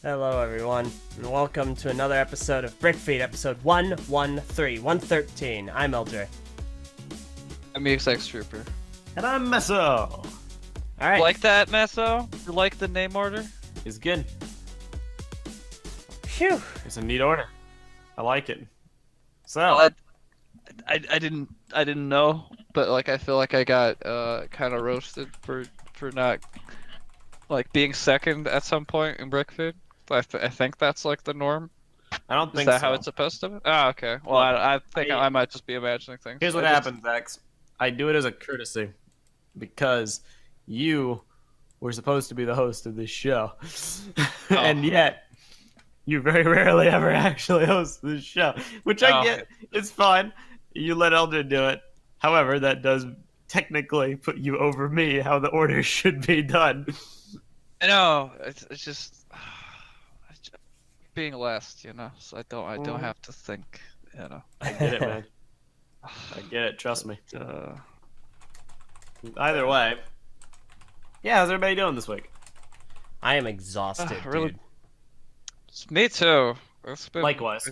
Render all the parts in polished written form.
Hello, everyone, and welcome to another episode of BrickFeed, episode 113. I'm Eljay. I'm the XX Trooper. And I'm Meso. All right. Like that, Meso? You like the name order? It's good. Phew. It's a neat order. I like it. So, I didn't know, but like I feel like I got kind of roasted for not like being second at some point in BrickFeed. I think that's like the norm. I don't Is think that so. how it's supposed to be? Oh, okay. Well, I think I might just be imagining things. Here's what happens, X. I do it as a courtesy because you were supposed to be the host of this show. And yet, you very rarely ever actually host this show, which I get. It's fine. You let Eljay do it. However, that does technically put you over me how the order should be done. I know. It's just being last, so I don't have to think, I get it, man. I get it. Trust me. Either way, yeah. How's everybody doing this week? I am exhausted, really? dude. Me too. It's been, Likewise.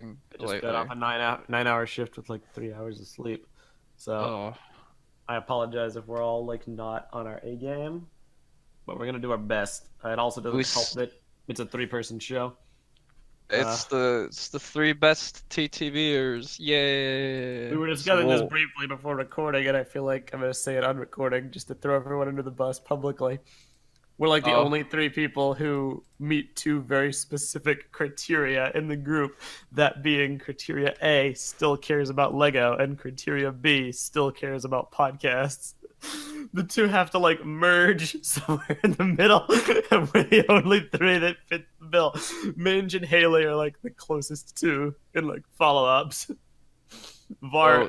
I Just got off a 9-hour shift with like 3 hours of sleep. So I apologize if we're all like not on our A game, but we're gonna do our best. It also doesn't help that it's a 3-person show. It's the 3 best TTVers. Yay! We were discussing this briefly before recording, and I feel like I'm gonna say it on recording just to throw everyone under the bus publicly. We're like the only 3 people who meet 2 very specific criteria in the group. That being criteria A, still cares about Lego, and criteria B, still cares about podcasts. The 2 have to like merge somewhere in the middle, and we're the only 3 that fit the bill. Minge and Haley are like the closest 2 in like follow-ups. Var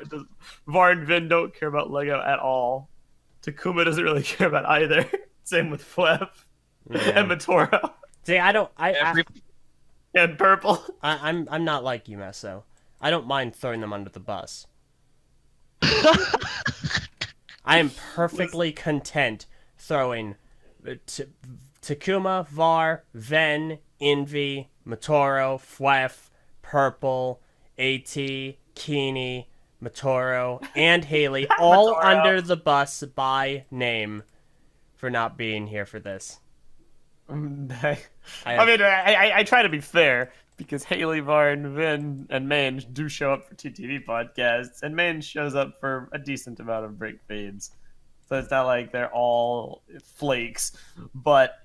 and Vin don't care about Lego at all. Takuma doesn't really care about either. Same with Flep and Matoro. See, and Purple. I'm not like you, Meso. I don't mind throwing them under the bus. I am perfectly content throwing Takuma, Var, Ven, Envy, Matoro, Flef, Purple, AT, Kini, Matoro, and Haley all under the bus by name for not being here for this. I try to be fair because Haley, Var, and Vin and Mange do show up for TTV podcasts, and Mange shows up for a decent amount of break feeds. So it's not like they're all flakes, but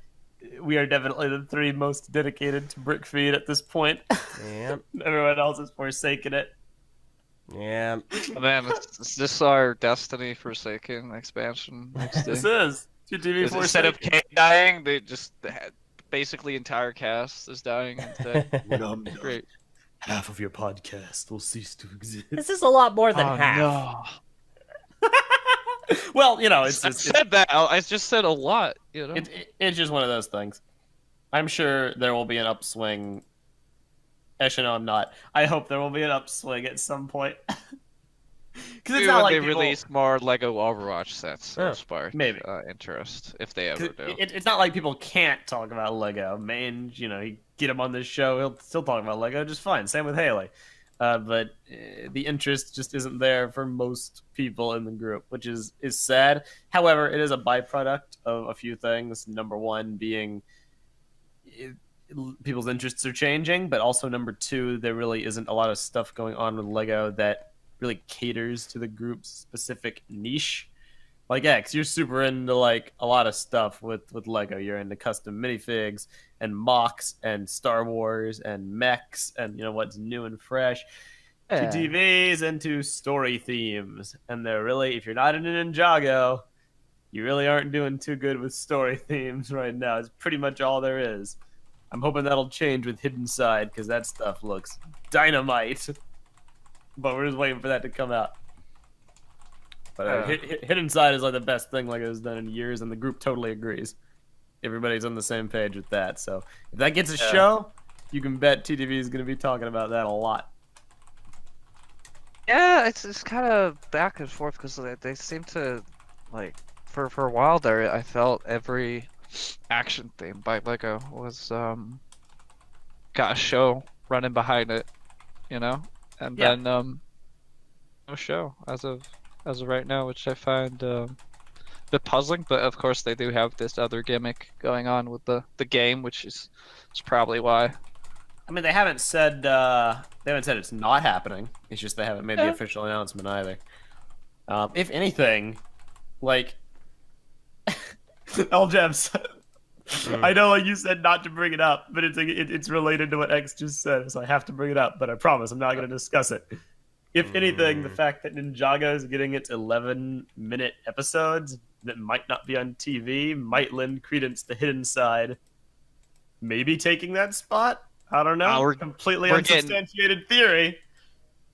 we are definitely the 3 most dedicated to BrickFeed at this point. Yeah. Everyone else is forsaking it. Yeah. Man, is this our Destiny Forsaken expansion? This is TTV Forsaken. Instead of Kate dying, they just had basically entire cast is dying instead. When I'm done, Great. half of your podcast will cease to exist. This is a lot more than half. No. Well, I said that. I just said a lot. It's just one of those things. I'm sure there will be an upswing. Actually, no, I'm not. I hope there will be an upswing at some point. Because it's not like they release more Lego Overwatch sets, spark maybe interest if they ever do. It's not like people can't talk about Lego. Man, you get him on this show, he'll still talk about Lego just fine. Same with Haley. But the interest just isn't there for most people in the group, which is sad. However, it is a byproduct of a few things. Number 1 being people's interests are changing, but also number 2, there really isn't a lot of stuff going on with Lego that really caters to the group's specific niche. Like X, you're super into like a lot of stuff with Lego. You're into custom minifigs and mocks and Star Wars and mechs and what's new and fresh. TV's into story themes, and they're really, if you're not into Ninjago, you really aren't doing too good with story themes right now. It's pretty much all there is. I'm hoping that'll change with Hidden Side because that stuff looks dynamite. But we're just waiting for that to come out. But Hidden Side is like the best thing Lego's done in years, and the group totally agrees. Everybody's on the same page with that. So if that gets a show, you can bet TTV is going to be talking about that a lot. Yeah, it's kind of back and forth because they seem to like for a while there. I felt every Action Theme by Lego was got a show running behind it, you know, and Yeah. then no show as of right now, which I find a bit puzzling. But of course, they do have this other gimmick going on with the game, which is probably why. I mean, they haven't said it's not happening. It's just they haven't made the Yeah. official announcement either. If anything, like Eljay, I know you said not to bring it up, but it's related to what X just said, so I have to bring it up. But I promise I'm not going to discuss it. If anything, the fact that Ninjago is getting its 11-minute episodes that might not be on TV might lend credence to Hidden Side maybe taking that spot. I don't know. Completely we're getting- unsubstantiated theory,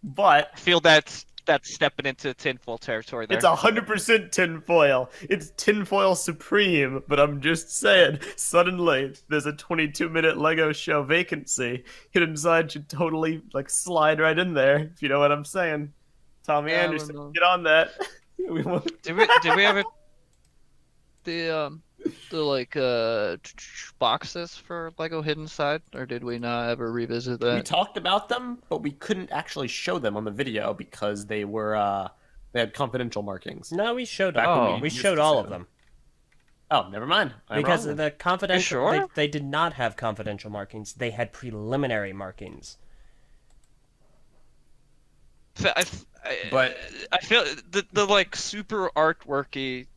but I feel that's stepping into tinfoil territory there. it's 100% tinfoil. It's tinfoil supreme, but I'm just saying, suddenly there's a 22-minute Lego show vacancy. Hidden Side should totally slide right in there, if you know what I'm saying. Tommy Yeah, I Anderson, don't know. get on that. We want- Did we ever the boxes for Lego Hidden Side, or did we not ever revisit We that? talked about them, but we couldn't actually show them on the video because they had confidential markings. No, we showed Back them. when we We used showed to all say of them. them. Oh, never mind. I'm Because wrong. the confidential, sure? they did not have confidential markings. They had preliminary markings. But- I feel the like super artworky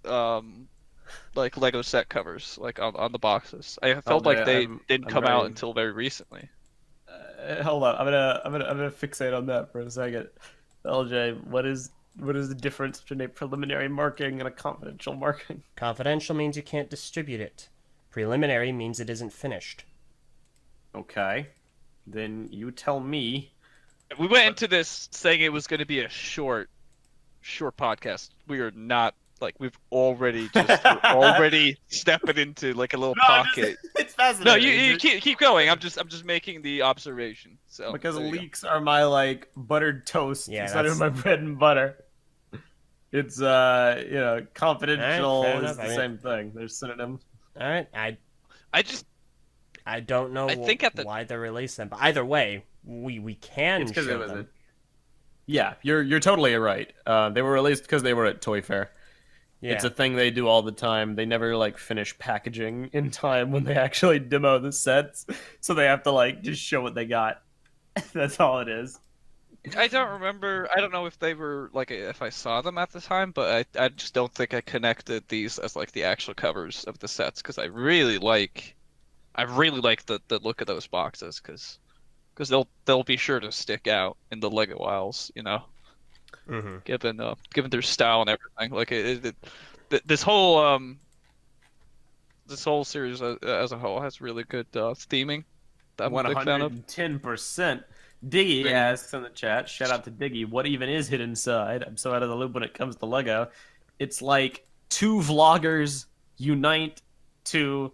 like Lego set covers like on the boxes. I felt like they didn't I'm come out very- until very recently. Hold on, I'm gonna fixate on that for a second. LJ, what is the difference between a preliminary marking and a confidential marking? Confidential means you can't distribute it. Preliminary means it isn't finished. Okay, then you tell me. We went into this saying it was going to be a short podcast. We are not we've already we're already stepping into like a little pocket. It's fascinating. No, you keep going. I'm just making the observation. So because there you go. leeks are my buttered toast. Yeah, It's not even my that's- bread and butter. It's confidential All right, fair is enough. the I mean- same thing. There's synonyms. All right, I don't know I think at the- why they released them, but either way, we can It's because show it was them. Yeah, you're totally right. They were released because they were at Toy Fair. Yeah. It's a thing they do all the time. They never finish packaging in time when they actually demo the sets, so they have to just show what they got. That's all it is. I don't remember. I don't know if they were if I saw them at the time, but I just don't think I connected these as the actual covers of the sets because I really like the look of those boxes because they'll be sure to stick out in the Lego aisles, Mhm. given their style and everything. This whole series as a whole has really good theming. that I'm a big fan of. 110%. Diggy asks in the chat, shout out to Diggy, what even is Hidden Side? I'm so out of the loop when it comes to Lego. It's like two vloggers unite to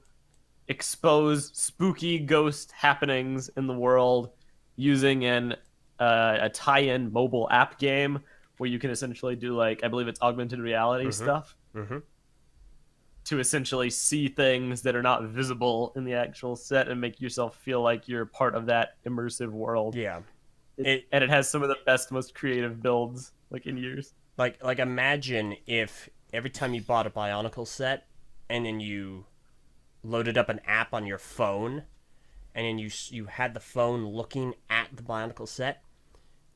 expose spooky ghost happenings in the world using a tie-in mobile app game where you can essentially do I believe it's augmented reality stuff to essentially see things that are not visible in the actual set and make yourself feel like you're part of that immersive world. Yeah. And it has some of the best, most creative builds in years. Like imagine if every time you bought a Bionicle set and then you loaded up an app on your phone and then you had the phone looking at the Bionicle set,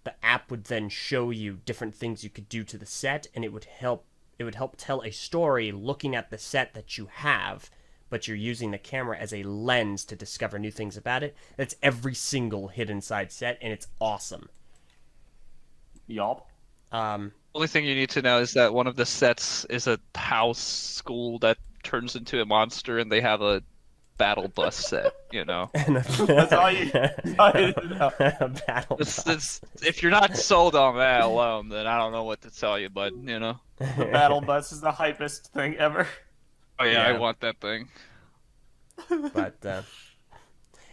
the app would then show you different things you could do to the set, and it would help tell a story looking at the set that you have, but you're using the camera as a lens to discover new things about it. That's every single Hidden Side set, and it's awesome. Yup. Only thing you need to know is that one of the sets is a house school that turns into a monster, and they have a battle bus set. That's all you need to know. Battle bus. If you're not sold on that alone, then I don't know what to tell you. But The battle bus is the hypest thing ever. oh yeah, I Yeah. want that thing. But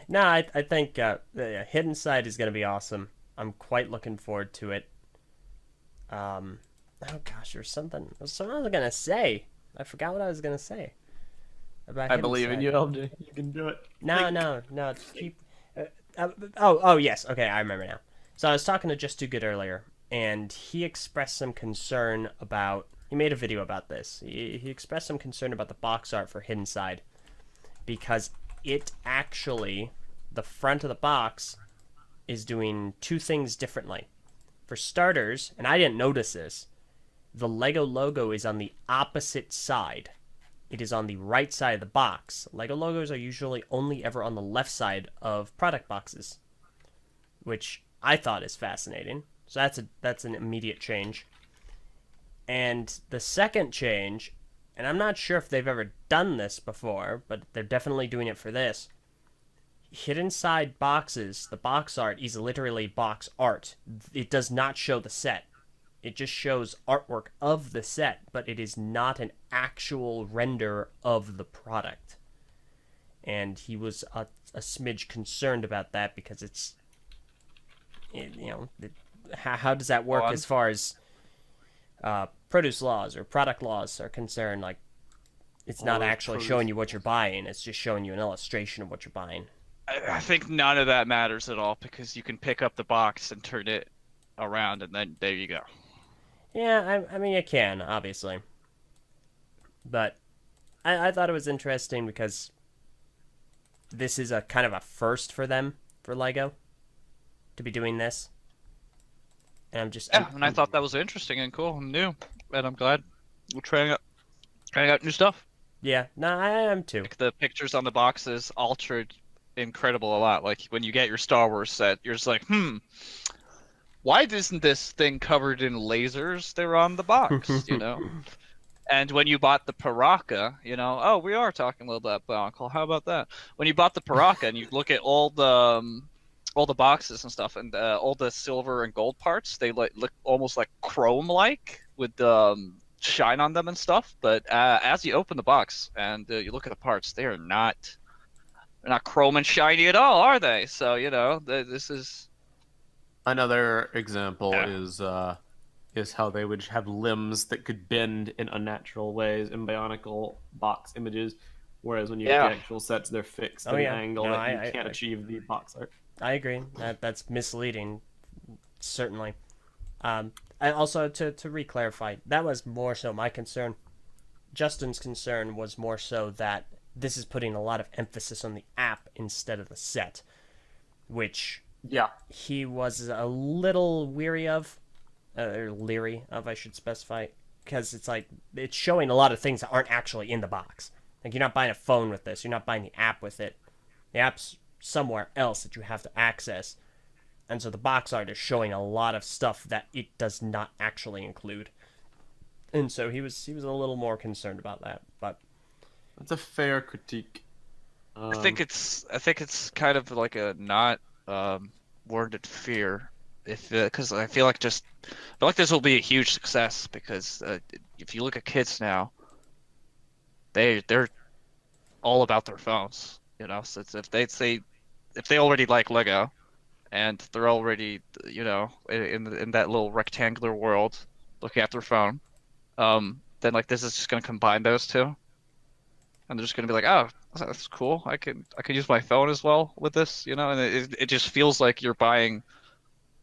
no, I think Hidden Side is going to be awesome. I'm quite looking forward to it. Oh gosh, there's something I was going to say. I forgot what I was going to say. about I hidden believe in side. you, LJ. You can do it. No, no, no. Just keep. Oh, yes. Okay, I remember now. So I was talking to Just Too Good earlier, and he expressed some concern about. He made a video about this. He expressed some concern about the box art for Hidden Side because it actually, the front of the box, is doing two things differently. For starters, and I didn't notice this, the Lego logo is on the opposite side. It is on the right side of the box. Lego logos are usually only ever on the left side of product boxes, which I thought is fascinating. So that's an immediate change. And the second change, and I'm not sure if they've ever done this before, but they're definitely doing it for this. Hidden side boxes, the box art is literally box art. It does not show the set. It just shows artwork of the set, but it is not an actual render of the product. And he was a smidge concerned about that because how does that work as far as produce laws or product laws are concerned? Like, it's not actually showing you what you're buying. It's just showing you an illustration of what you're buying. I think none of that matters at all because you can pick up the box and turn it around, and then there you go. Yeah, I mean, it can, obviously. But I thought it was interesting because this is a kind of a first for them, for Lego, to be doing this. And I'm just... Yeah, and I thought that was interesting and cool and new, and I'm glad we're trying out new stuff. Yeah, no, I am too. Like the pictures on the boxes altered incredible a lot. Like when you get your Star Wars set, you're just like, why isn't this thing covered in lasers? They're on the box, you know? And when you bought the Paraka, oh, we are talking a little bit about Uncle. How about that? When you bought the Paraka and you look at all the boxes and stuff, and all the silver and gold parts, they look almost like chrome-like with shine on them and stuff. But as you open the box and you look at the parts, they're not chrome and shiny at all, are they? So this is another example is how they would have limbs that could bend in unnatural ways in Bionicle box images, whereas when you get the actual sets, they're fixed at an angle that you can't achieve the box art. I agree. That's misleading, certainly. And also, to re-clarify, that was more so my concern. Justin's concern was more so that this is putting a lot of emphasis on the app instead of the set, which he was a little weary of, or leery of, I should specify, because it's showing a lot of things that aren't actually in the box. Like, you're not buying a phone with this. You're not buying the app with it. The app's somewhere else that you have to access. And so the box art is showing a lot of stuff that it does not actually include. And so he was a little more concerned about that. But that's a fair critique. I think it's kind of like a not worded fear, because I feel like this will be a huge success because if you look at kids now, they're all about their phones, So if they already like Lego, and they're already in that little rectangular world looking at their phone, then this is just gonna combine those two. And they're just gonna be like, oh, that's cool. I can use my phone as well with this, and it just feels like you're buying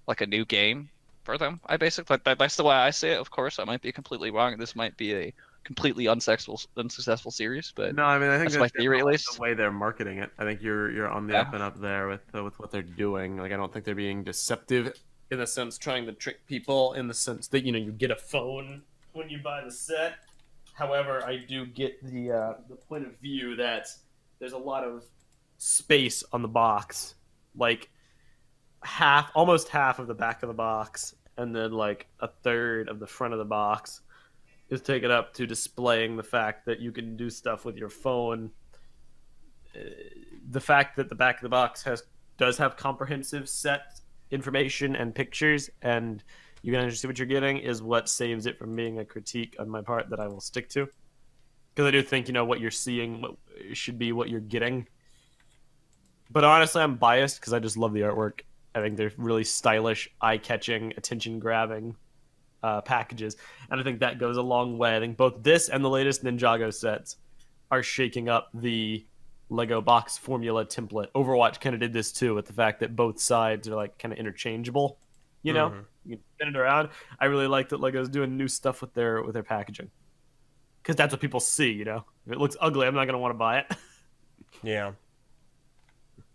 like a new game for them. That's the way I see it. Of course, I might be completely wrong. This might be a completely unsuccessful series, but no, I mean, I think that's my theory, at least. The way they're marketing it, I think you're on the up and up there with what they're doing. Like, I don't think they're being deceptive in the sense trying to trick people in the sense that you get a phone when you buy the set. However, I do get the point of view that there's a lot of space on the box, like almost half of the back of the box, and then like a third of the front of the box is taken up to displaying the fact that you can do stuff with your phone. The fact that the back of the box does have comprehensive set information and pictures, and you can actually see what you're getting, is what saves it from being a critique on my part that I will stick to. Because I do think, what you're seeing should be what you're getting. But honestly, I'm biased because I just love the artwork. I think they're really stylish, eye-catching, attention-grabbing packages. And I think that goes a long way. I think both this and the latest Ninjago sets are shaking up the Lego box formula template. Overwatch kind of did this too, with the fact that both sides are like kind of interchangeable. You know, you can spin it around. I really like that Lego's doing new stuff with their packaging, because that's what people see. You know, if it looks ugly, I'm not gonna want to buy it. Yeah.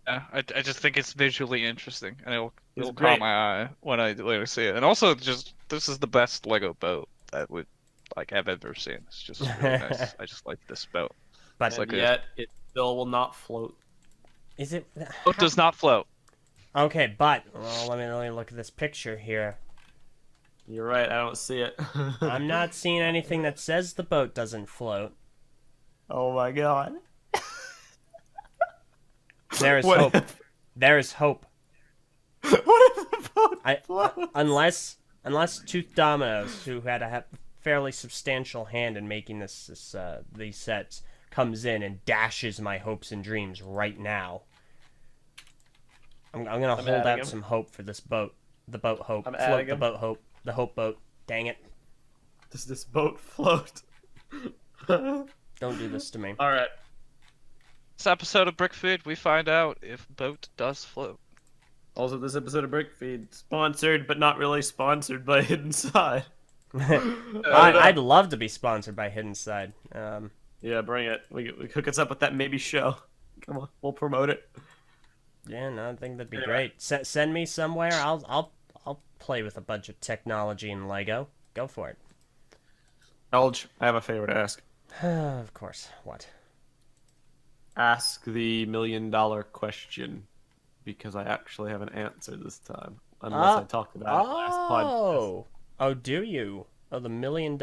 Yeah, I just think it's visually interesting, and it'll It's caught great. my eye when I later see it. And also, just this is the best Lego boat that would like I've ever seen. It's just really nice. I just like this boat. But It's And like yet, it still will not float. is it? boat does not float. Okay, but well, let me look at this picture here. You're right. I don't see it. I'm not seeing anything that says the boat doesn't float. Oh my god. There is What hope. if- There is hope. What if the boat I floats? unless Tooth Dominoes, who had a fairly substantial hand in making these sets, comes in and dashes my hopes and dreams right now. I'm gonna hold adding out him. some hope for this boat. The boat hope. I'm Float adding the him. boat hope. The hope boat. Dang it! Does this boat float? Don't do this to me. All right. This episode of BrickFeed, we find out if boat does float. Also, this episode of BrickFeed sponsored, but not really sponsored by Hidden Side. I'd love to be sponsored by Hidden Side. Yeah, bring it. We hook us up with that maybe show. Come on, we'll promote it. Yeah, no, I think that'd be Anyway. great. Send me somewhere. I'll play with a bunch of technology and Lego. Go for it. Elj, I have a favor to ask. Of course. What? Ask the $1 million question, because I actually have an answer this time. Unless I talked about it last podcast. Oh, do you? Oh, the $1 million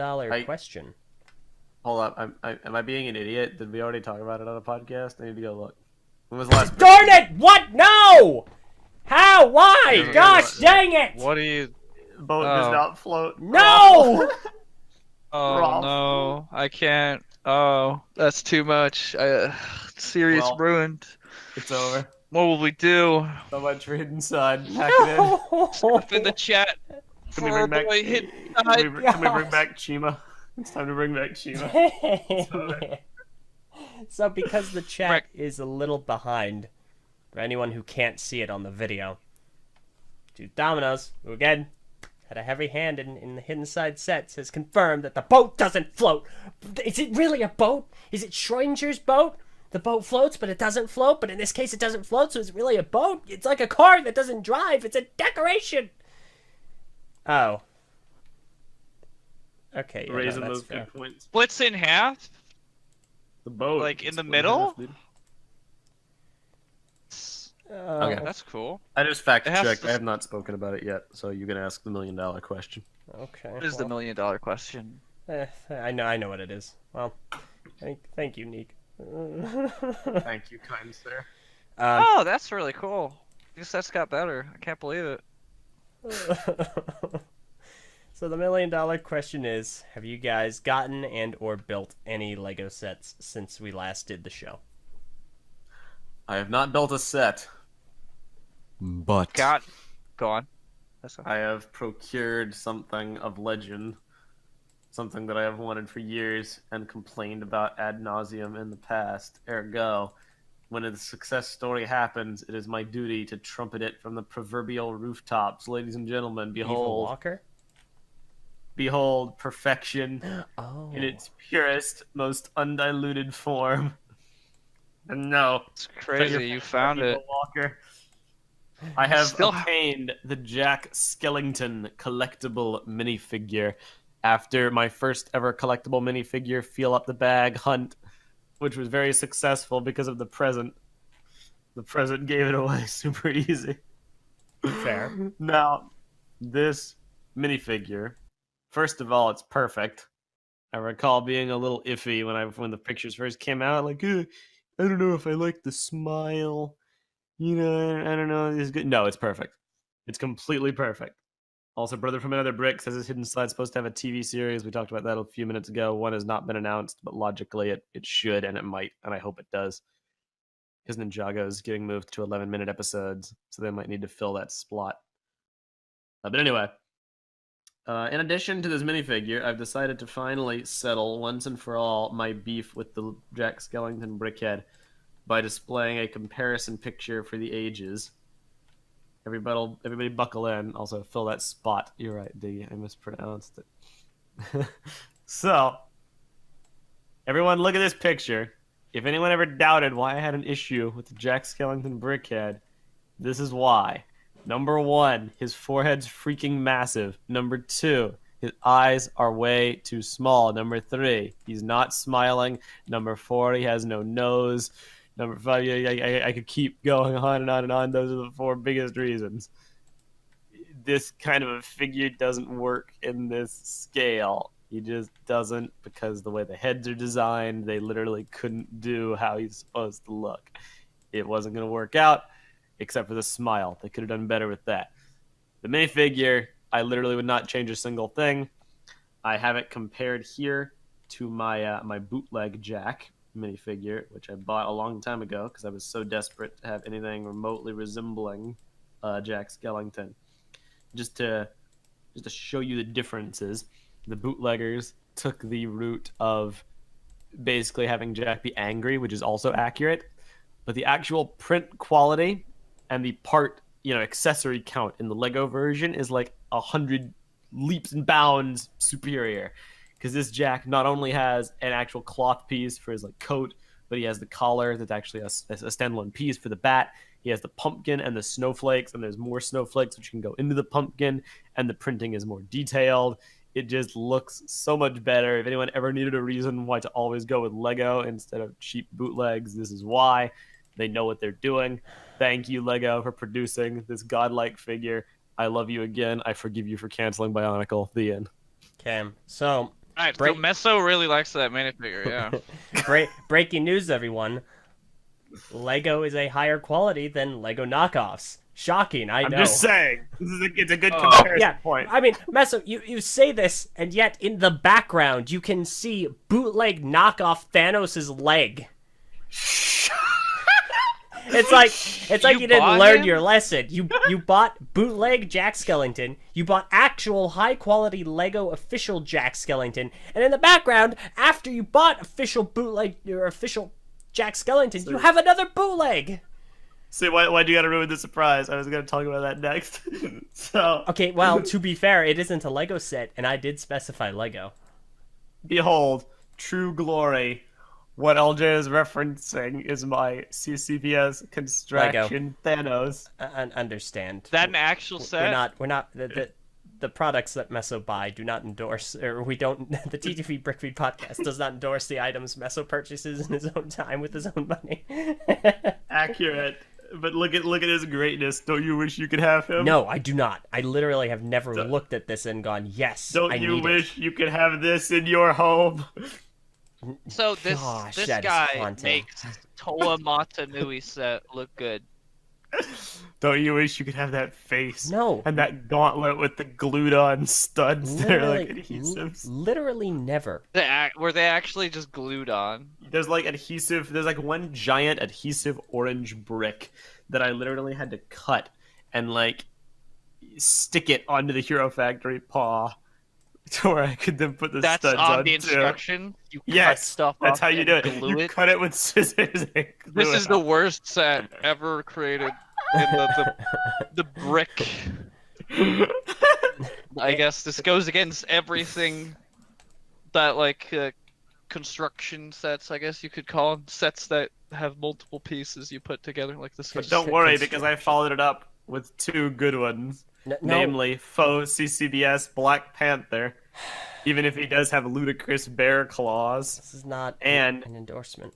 question. Hold up, am I being an idiot? Did we already talk about it on a podcast? I need to go look. When was the last? Darn it! What? No! How? Why? Yeah, Gosh, dang it! What do you? Boat does Oh. not float. No! Oh Rough. no, I can't. Oh, that's too much. Series Well. ruined. It's over. What will we do? So much for Hidden Side. Pack it in. Up in the chat. Can we bring back? Boy, hit Can we bring back Chima? It's time to bring back Chima. So because the chat Right. is a little behind, for anyone who can't see it on the video, Dude Dominoes, who again had a heavy hand in the Hidden Side sets, has confirmed that the boat doesn't float. Is it really a boat? Is it Schrodinger's boat? The boat floats, but it doesn't float. But in this case, it doesn't float, so it's really a boat. It's like a car that doesn't drive. It's a decoration. Oh. Okay. Yeah, no, Raising that's those fair. good points. Splits in half. The boat. Like, in the Split middle? half, dude. Okay. That's cool. I just fact It has checked. to- I have not spoken about it yet, so you can ask the $1 million question. Okay. What is the $1 million question? I know what it is. Well, thank you, Neek. Thank you, kind sir. Oh, that's really cool. This set's got better. I can't believe it. So the $1 million question is: have you guys gotten and or built any Lego sets since we last did the show? I have not built a set, but Go on. That's I have procured something of legend, something that I have wanted for years and complained about ad nauseum in the past. Ergo, when a success story happens, it is my duty to trumpet it from the proverbial rooftops. Ladies and gentlemen, Evil behold, Walker? behold perfection Oh. in its purest, most undiluted form. And no, It's crazy. You found Evil it. Walker. I have Still- obtained the Jack Skellington collectible minifigure after my first ever collectible minifigure feel up the bag hunt, which was very successful because of the present. The present gave it away super easy. Fair. Now, this minifigure, first of all, it's perfect. I recall being a little iffy when the pictures first came out, like, I don't know if I like the smile. You know, I don't know. It's good. No, it's perfect. It's completely perfect. Also, Brother from Another Brick says his Hidden Side's supposed to have a TV series. We talked about that a few minutes ago. One has not been announced, but logically it should, and it might, and I hope it does. Because Ninjago is getting moved to 11-minute episodes, so they might need to fill that slot. But anyway, In addition to this minifigure, I've decided to finally settle once and for all my beef with the Jack Skellington Brickhead by displaying a comparison picture for the ages. Everybody buckle in. Also, fill that spot. You're right, D. I mispronounced it. So, everyone look at this picture. If anyone ever doubted why I had an issue with the Jack Skellington Brickhead, this is why. Number 1, his forehead's freaking massive. Number 2, his eyes are way too small. Number 3, he's not smiling. Number 4, he has no nose. Number 5, I could keep going on and on and on. Those are the 4 biggest reasons. This kind of a figure doesn't work in this scale. He just doesn't, because the way the heads are designed, they literally couldn't do how he's supposed to look. It wasn't going to work out, except for the smile. They could have done better with that. The minifigure, I literally would not change a single thing. I have it compared here to my my bootleg Jack minifigure, which I bought a long time ago because I was so desperate to have anything remotely resembling Jack Skellington. Just to show you the differences, the bootleggers took the route of basically having Jack be angry, which is also accurate, but the actual print quality and the part, accessory count in the Lego version is like 100 leaps and bounds superior. Because this Jack not only has an actual cloth piece for his coat, but he has the collar that's actually a standalone piece for the bat. He has the pumpkin and the snowflakes, and there's more snowflakes which can go into the pumpkin, and the printing is more detailed. It just looks so much better. If anyone ever needed a reason why to always go with Lego instead of cheap bootlegs, this is why. They know what they're doing. Thank you, Lego, for producing this godlike figure. I love you again. I forgive you for canceling Bionicle. The end. Okay, so... Alright, so Meso really likes that minifigure, yeah. Breaking news, everyone. Lego is a higher quality than Lego knockoffs. Shocking, I know. I'm just saying. It's a good comparison point. I mean, Meso, you say this, and yet in the background you can see bootleg knockoff Thanos' leg. It's like you didn't learn your lesson. You bought bootleg Jack Skellington. You bought actual high quality Lego official Jack Skellington, and in the background, after you bought official bootleg or official Jack Skellington, you have another bootleg. See, why'd you gotta ruin the surprise? I was gonna talk about that next. Okay, well, to be fair, it isn't a Lego set, and I did specify Lego. Behold, true glory. What Eljay is referencing is my CCBS construction Thanos. Understand. That an actual set? We're not the products that Meso buy do not endorse, or we don't. The TTV BrickFeed Podcast does not endorse the items Meso purchases in his own time with his own money. Accurate, but look at his greatness. Don't you wish you could have him? No, I do not. I literally have never looked at this and gone, yes. Don't you wish you could have this in your home? So this guy makes Toa Matanui set look good. Don't you wish you could have that face? No. And that gauntlet with the glued-on studs that are like adhesives? Literally never. Were they actually just glued on? There's adhesive. There's one giant adhesive orange brick that I literally had to cut and stick it onto the Hero Factory paw. To where I could then put the studs on. That's on the instruction? You cut stuff that's off how you do it. Glue You cut it with scissors and glue This is the worst set ever created in the brick. I guess this goes against everything that construction sets, I guess you could call them. Sets that have multiple pieces you put together like this. But don't worry, because I followed it up with 2 good ones. Namely, faux CCBS Black Panther, even if he does have ludicrous bear claws. This is not an endorsement.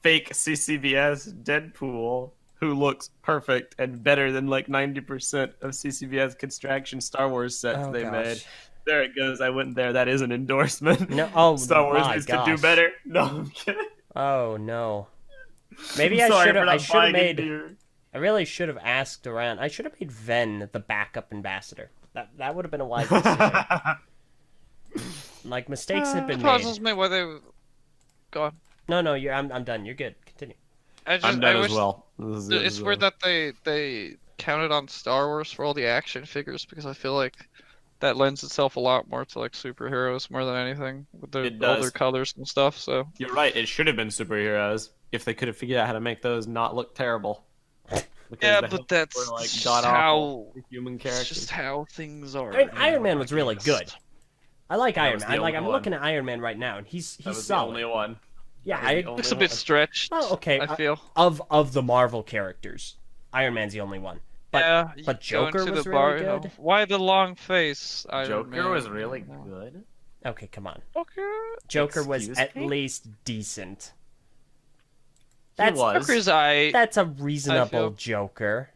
Fake CCBS Deadpool, who looks perfect and better than 90% of CCBS construction Star Wars sets made. There it goes. I went there. That is an endorsement. No, Star Wars needs to do better. No, I'm kidding. Oh no. Maybe I should have made. I really should have asked around. I should have made Ven the backup ambassador. That would have been a wise decision. Mistakes have been made. Puzzles me why they. Go on. No, I'm done. You're good. Continue. I'm done as well. It's weird that they counted on Star Wars for all the action figures because I feel like that lends itself a lot more to like superheroes more than anything with It all their does. colors and stuff. So You're right. It should have been superheroes if they could have figured out how to make those not look terrible. Because yeah, the but Hulk that's were like just god awful human it's characters. just how things are. I mean, you Iron know, Man I was really guess. good. I like That Iron was Man. the I'm only looking one. at Iron Man right now, and he's That was solid. the only one. Yeah, That was the I only Looks a one. bit stretched. Oh, okay. I feel. Of the Marvel characters, Iron Man's the only one. But Yeah, you but go Joker into was the really bar, you know, good. why the long face? Iron Joker Man? was really good. Okay, come on. Okay. Joker was Excuse at me? least decent. He That's was. Joker's I. that's a reasonable feel- Joker.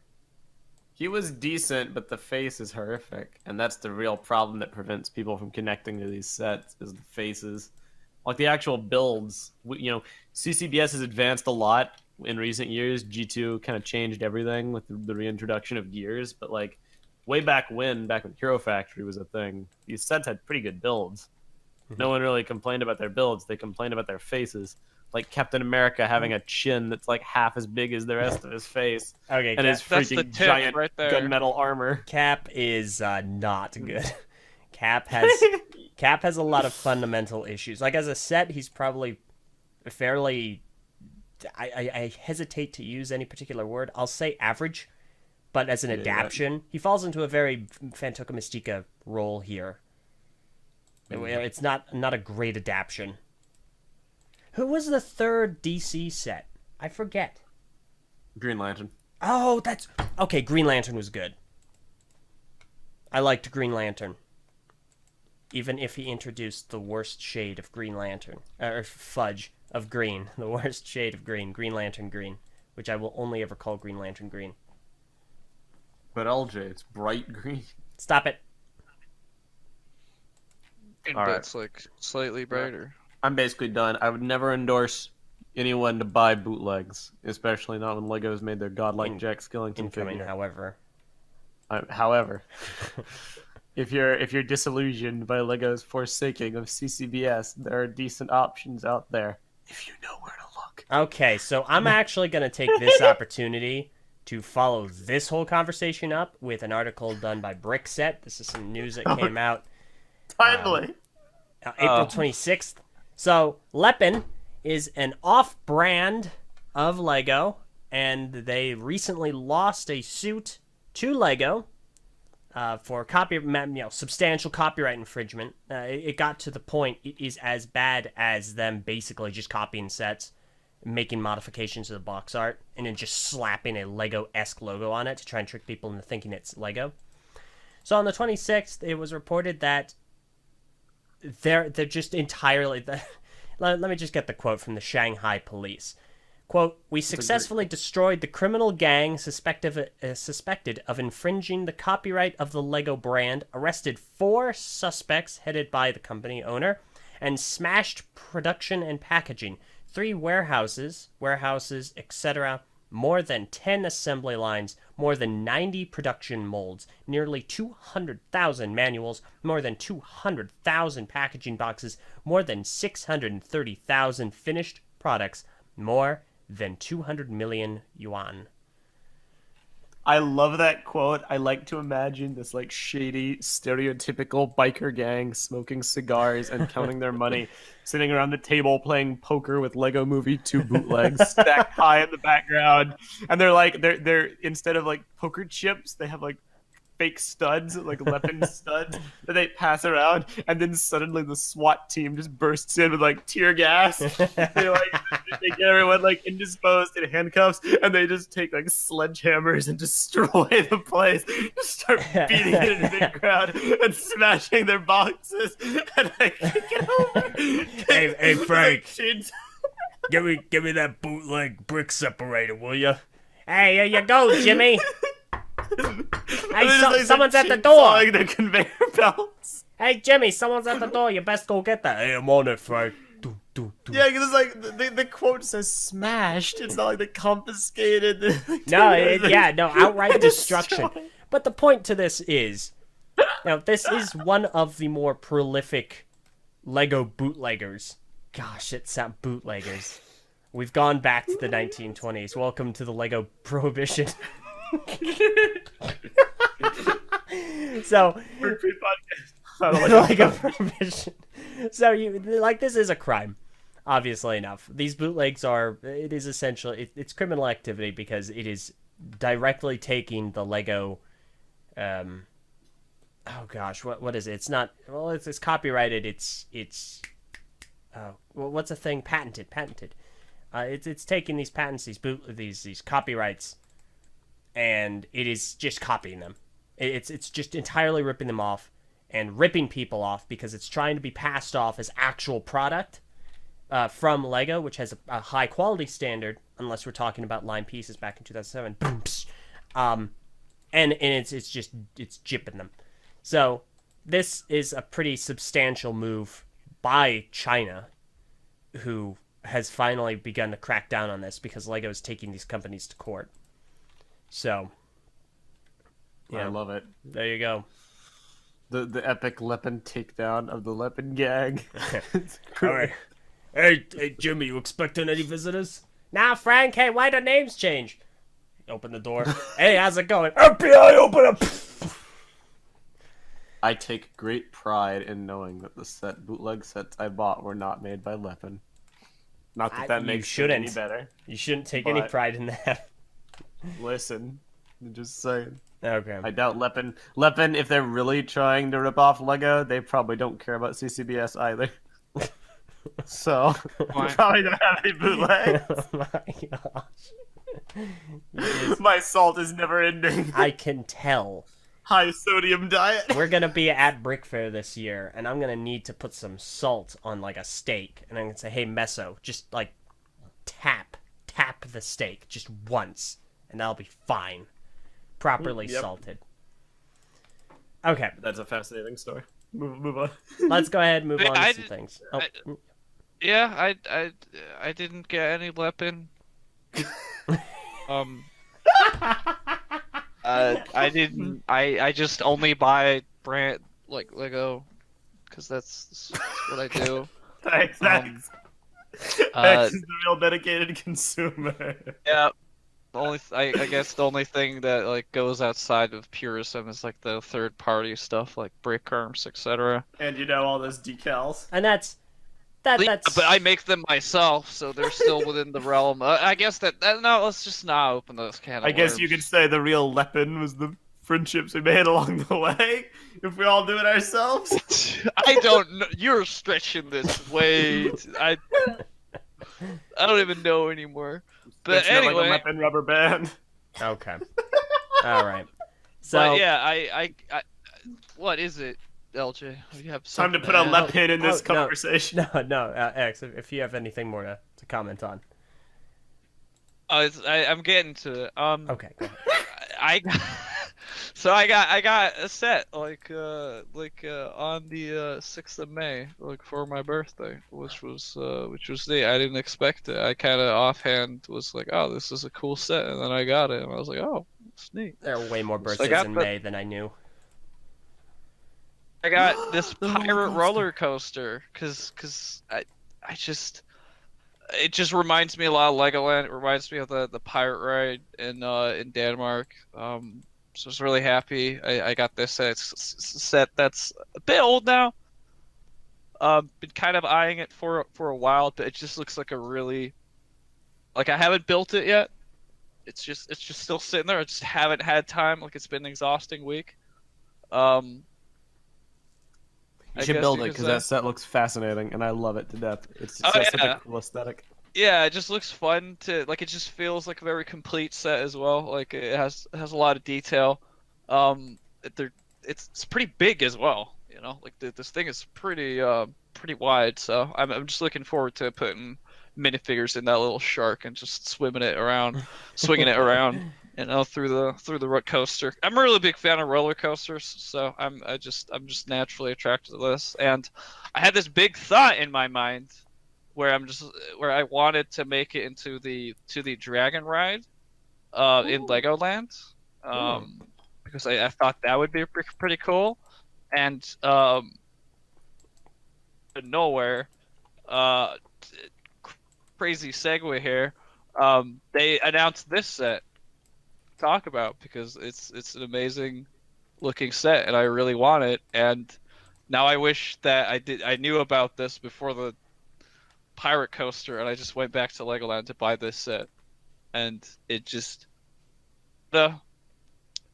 He was decent, but the face is horrific, and that's the real problem that prevents people from connecting to these sets is the faces. Like the actual builds, CCBS has advanced a lot in recent years. G2 kind of changed everything with the reintroduction of gears, but like way back when Hero Factory was a thing, these sets had pretty good builds. No one really complained about their builds; they complained about their faces. Like Captain America having a chin that's like half as big as the rest of his face, Okay, and his That's the freaking tip giant right there. gunmetal armor. Cap is not good. Cap has a lot of fundamental issues. Like as a set, he's probably fairly. I hesitate to use any particular word. I'll say average, but as an Yeah, adaptation, he falls into a very Fantoca Mystica role here. It's not a great adaptation. Who was the third DC set? I forget. Green Lantern. Oh, that's okay. Green Lantern was good. I liked Green Lantern, even if he introduced the worst shade of Green Lantern or fudge of green, the worst shade of green, Green Lantern green, which I will only ever call Green Lantern green. But Eljay, it's bright green. Stop it. But Alright. it's like slightly brighter. I'm basically done. I would never endorse anyone to buy bootlegs, especially not when Legos made their godlike Jack Skellington Incoming, figure. however. However, if you're disillusioned by Lego's forsaking of CCBS, there are decent options out there if you know where to look. Okay, so I'm actually going to take this opportunity to follow this whole conversation up with an article done by BrickFeed. This is some news that came out Finally, April 26th. So, Lepin is an off-brand of Lego, and they recently lost a suit to Lego for substantial copyright infringement. It got to the point it is as bad as them basically just copying sets, making modifications to the box art, and then just slapping a Lego-esque logo on it to try and trick people into thinking it's Lego. So on the 26th, it was reported that they're just entirely. Let me just get the quote from the Shanghai police. Quote, "We successfully destroyed the criminal gang suspected of infringing the copyright of the Lego brand, arrested 4 suspects headed by the company owner, and smashed production and packaging, 3 warehouses, etc., more than 10 assembly lines, more than 90 production molds, nearly 200,000 manuals, more than 200,000 packaging boxes, more than 630,000 finished products, more than 200 million yuan." I love that quote. I like to imagine this like shady, stereotypical biker gang smoking cigars and counting their money, sitting around the table playing poker with Lego Movie 2 bootlegs stacked high in the background, and they're instead of like poker chips, they have like fake studs, like Lepin studs that they pass around, and then suddenly the SWAT team just bursts in with like tear gas. They get everyone like indisposed in handcuffs, and they just take like sledgehammers and destroy the place. Just start beating it into the ground and smashing their boxes and like kicking over. Hey, Frank. Shades. Give me that bootleg brick separator, will you? Hey, here you go, Jimmy. Hey, someone's at the door. Chainsaw their conveyor belts. Hey, Jimmy, someone's at the door. You best go get that. Hey, I'm on it, Frank. Yeah, because it's like the quote says smashed. It's not like they confiscated. No, outright destruction. But the point to this is, this is one of the more prolific Lego bootleggers. Gosh, it's not bootleggers. We've gone back to the 1920s. Welcome to the Lego Prohibition. So, BrickFeed Podcast. I don't like a prohibition. So this is a crime, obviously enough. These bootlegs it is essentially it's criminal activity because it is directly taking the Lego. Oh gosh, what is it? It's not. Well, it's copyrighted. It's. Oh, well, what's a thing? Patented. It's taking these patents, these copyrights, and it is just copying them. It's just entirely ripping them off and ripping people off because it's trying to be passed off as actual product from Lego, which has a high quality standard, unless we're talking about line pieces back in 2007. And it's jipping them. So this is a pretty substantial move by China, who has finally begun to crack down on this because Lego is taking these companies to court. So, I love it. There you go. The epic Lepin takedown of the Lepin gag. All right. Hey, Jimmy, you expecting any visitors? Nah, Frank. Hey, why the names change? Open the door. Hey, how's it going? FBI, open up. I take great pride in knowing that the bootleg sets I bought were not made by Lepin. Not that makes it any better. You shouldn't take any pride in that. Listen, I'm just saying. Okay. I doubt Lepin, if they're really trying to rip off Lego, they probably don't care about CCBS either. So, probably don't have any bootlegs. Oh my gosh. My salt is never ending. I can tell. High sodium diet. We're gonna be at Brick Fair this year, and I'm gonna need to put some salt on like a steak, and I'm gonna say, "Hey, Meso, just like tap the steak just once, and that'll be fine, properly salted." Okay, that's a fascinating story. Move on. Let's go ahead and move on to some things. I didn't get any Lepin. I didn't. I just only buy brand like Lego, because that's what I do. Thanks. X is the real dedicated consumer. Yeah. I guess the only thing that like goes outside of purism is like the third party stuff like brick arms, etc. And all those decals. And that's. But I make them myself, so they're still within the realm. I guess no, let's just not open those can of I guess worms. you could say the real Lepin was the friendships we made along the way. If we all do it ourselves. I don't know. You're stretching this way. I don't even know anymore. But anyway, like a Lepin rubber band. Okay. All right. So but yeah, I what is it? Eljay, you have time to put a Lepin in this conversation. No, X, if you have anything more to comment on. I'm getting to it. Okay, go ahead. I got a set on the 6th of May, like for my birthday, which was neat. I didn't expect it. I kind of offhand was like, oh, this is a cool set, and then I got it, and I was like, oh, it's neat. There are way more birthdays in May than I knew. I got this pirate roller coaster because I just it just reminds me a lot of Legoland. It reminds me of the pirate ride in Denmark. So I was really happy. I got this set that's a bit old now. Been kind of eyeing it for a while, but it just looks like a really I haven't built it yet. It's just still sitting there. I just haven't had time. Like it's been an exhausting week. You should build it because that set looks fascinating, and I love it to death. It's such a cool aesthetic. Yeah, it just looks fun to it just feels like a very complete set as well. Like it has a lot of detail. It's pretty big as well. This thing is pretty wide. So I'm just looking forward to putting minifigures in that little shark and just swinging it around, through the coaster. I'm a really big fan of roller coasters, so I'm just naturally attracted to this. And I had this big thought in my mind where I wanted to make it into the dragon ride in Legoland, because I thought that would be pretty cool. And nowhere, crazy segue here. They announced this set to talk about because it's an amazing looking set, and I really want it. And now I wish that I knew about this before the pirate coaster, and I just went back to Legoland to buy this set, and it just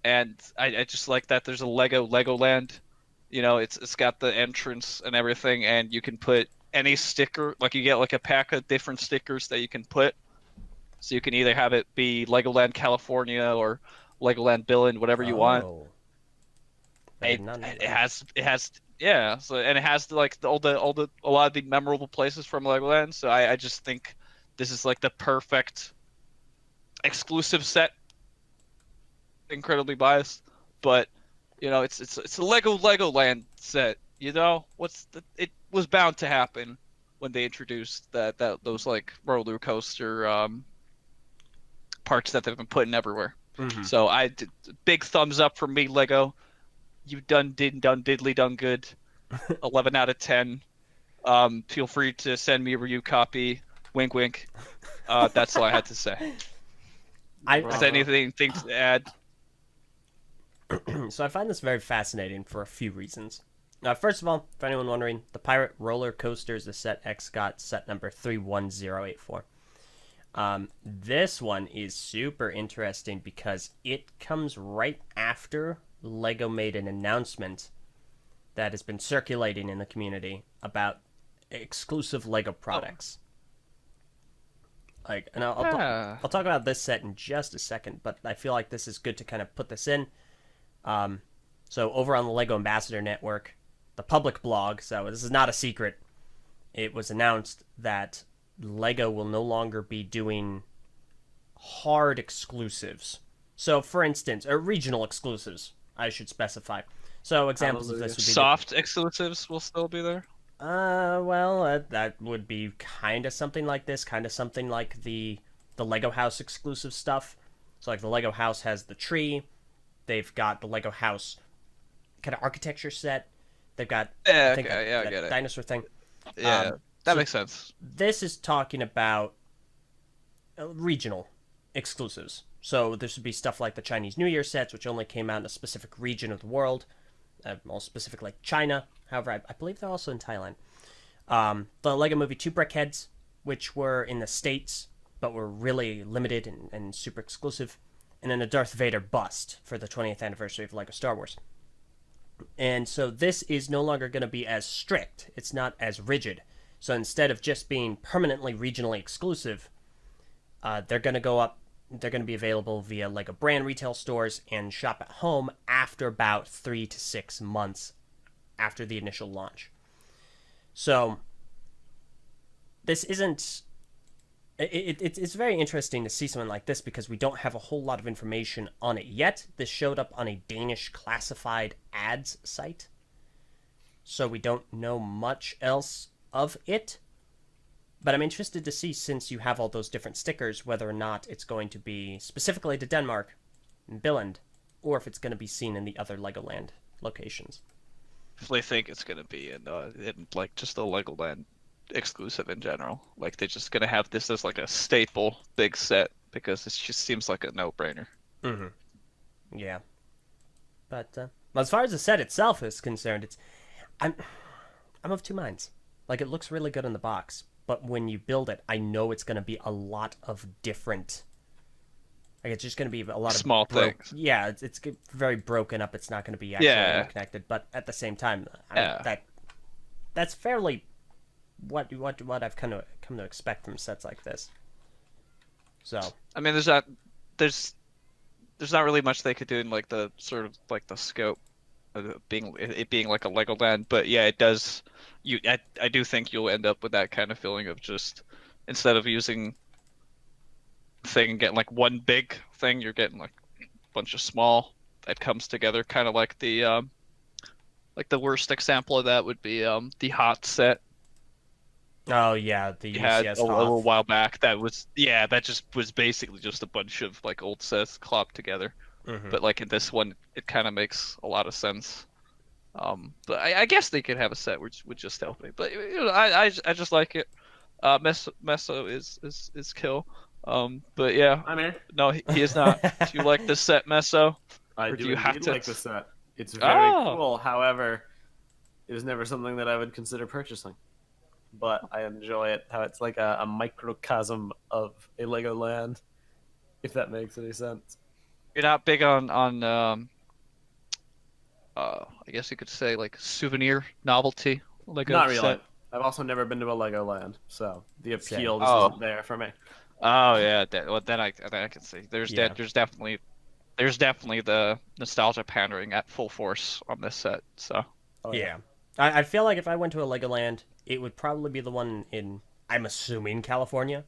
and I just like that there's a Legoland. You know, it's got the entrance and everything, and you can put any sticker, like you get like a pack of different stickers that you can put. So you can either have it be Legoland California or Legoland Billund, whatever you want. It has yeah. So and it has like a lot of the memorable places from Legoland. So I just think this is like the perfect exclusive set. Incredibly biased, but you know it's a Legoland set. You know it was bound to happen when they introduced those like roller coaster parts that they've been putting everywhere. Mm-hmm. So big thumbs up from me, Lego. You've done diddly done good. 11 out of 10. Feel free to send me a review copy. Wink, wink. That's all I had to say. Is there anything to add? So I find this very fascinating for a few reasons. First of all, for anyone wondering, the Pirate Roller Coaster is the set X got, set number 31084. This one is super interesting because it comes right after LEGO made an announcement that has been circulating in the community about exclusive LEGO products. Like, and I'll talk about this set in just a second, but I feel like this is good to kind of put this in. So over on the LEGO Ambassador Network, the public blog, so this is not a secret, it was announced that LEGO will no longer be doing hard exclusives. So, for instance, or regional exclusives, I should specify. So, examples of this would be soft exclusives will still be there. Well, that would be kind of something like this, kind of something like the LEGO House exclusive stuff. So, like the LEGO House has the tree. They've got the LEGO House kind of architecture set. They've got I get it. Dinosaur thing. Yeah, that makes sense. This is talking about regional exclusives. So this would be stuff like the Chinese New Year sets, which only came out in a specific region of the world, more specific like China. However, I believe they're also in Thailand. The LEGO Movie 2 Brickheads, which were in the States, but were really limited and super exclusive. And then a Darth Vader bust for the 20th anniversary of LEGO Star Wars. And so this is no longer going to be as strict. It's not as rigid. So instead of just being permanently regionally exclusive, they're going to go up. They're going to be available via LEGO brand retail stores and shop at home after about 3 to 6 months after the initial launch. So this isn't... It's very interesting to see something like this because we don't have a whole lot of information on it yet. This showed up on a Danish classified ads site, so we don't know much else of it. But I'm interested to see, since you have all those different stickers, whether or not it's going to be specifically to Denmark and Billund, or if it's going to be seen in the other Legoland locations. I think it's going to be in like just a Legoland exclusive in general. Like they're just gonna have this as like a staple big set because it just seems like a no-brainer. Mm-hmm. Yeah. But as far as the set itself is concerned, I'm of two minds. Like, it looks really good in the box, but when you build it, I know it's gonna be a lot of different. Like, it's just gonna be a lot of small things. Yeah, it's very broken up. It's not gonna be actually connected. But at the same time, that's fairly what I've come to expect from sets like this. So I mean, there's not really much they could do in like the sort of like the scope of it being like a Legoland, but yeah, it does. I do think you'll end up with that kind of feeling of just instead of using thing and getting like one big thing, you're getting like a bunch of small that comes together, kind of like the worst example of that would be the Hot set. Oh yeah, the you had UCS a little while back. That just was basically just a bunch of like old sets clopped together. Mm-hmm. But like in this one, it kind of makes a lot of sense. But I guess they could have a set which would just help me. But you know, I just like it. Meso is kill. But yeah, I'm here. No, he is not. Do you like this set, Meso? I or do you have to like the set. It's very Oh. cool. However, it was never something that I would consider purchasing. But I enjoy it. How it's like a microcosm of a Legoland, if that makes any sense. You're not big on I guess you could say like souvenir novelty Lego Not really. set. I've also never been to a Legoland, so the appeal Same. just Oh. isn't there for me. Oh yeah, well then I can see. Yeah. There's definitely the nostalgia pandering at full force on this set. So Oh, Yeah. I feel like if I went to a Legoland, it would probably be the one in, I'm assuming, California.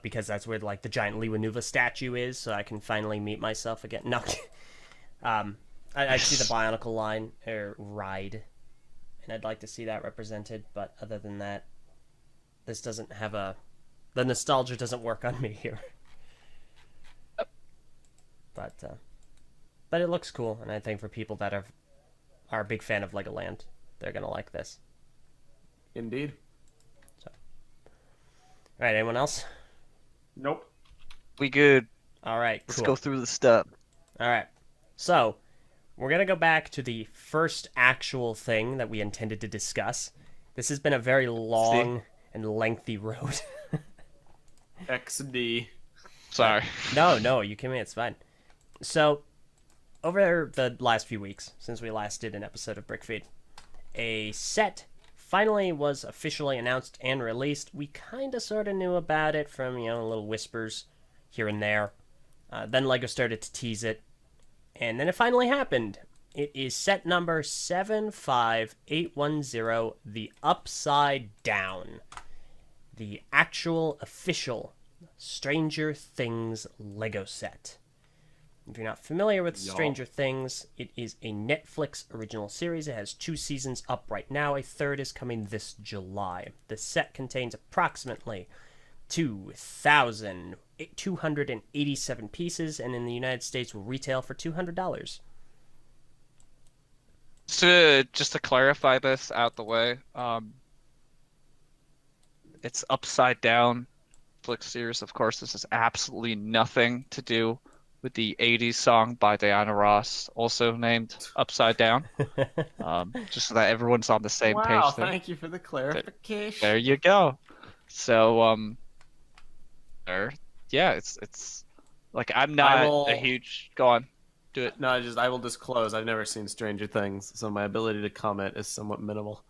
Because that's where like the giant Lewanuva statue is, so I can finally meet myself again. No, I see the Bionicle line or ride, and I'd like to see that represented. But other than that, this doesn't have the nostalgia doesn't work on me here. But it looks cool, and I think for people that are a big fan of Legoland, they're gonna like this. Indeed. All right, anyone else? Nope. we good. All right, Let's cool. go through the stuff. All right. So, we're going to go back to the first actual thing that we intended to discuss. This has been a very long and lengthy road. XD. Sorry. No, you can. It's fine. So, over the last few weeks, since we last did an episode of BrickFeed, a set finally was officially announced and released. We kind of sort of knew about it from, little whispers here and there. Then LEGO started to tease it. And then it finally happened. It is set number 75810, the Upside Down. The actual official Stranger Things LEGO set. If you're not familiar with Stranger Things, it is a Netflix original series. It has 2 seasons up right now. A third is coming this July. The set contains approximately 2,287 pieces, and in the United States will retail for $200. Just to clarify this out the way, it's Upside Down Netflix series. Of course, this has absolutely nothing to do with the 80s song by Diana Ross, also named Upside Down. Just so that everyone's on the same page Wow, there. thank you for the clarification. There you go. So, yeah, it's like I'm not a huge. Go on, do it. No, I will disclose. I've never seen Stranger Things, so my ability to comment is somewhat minimal.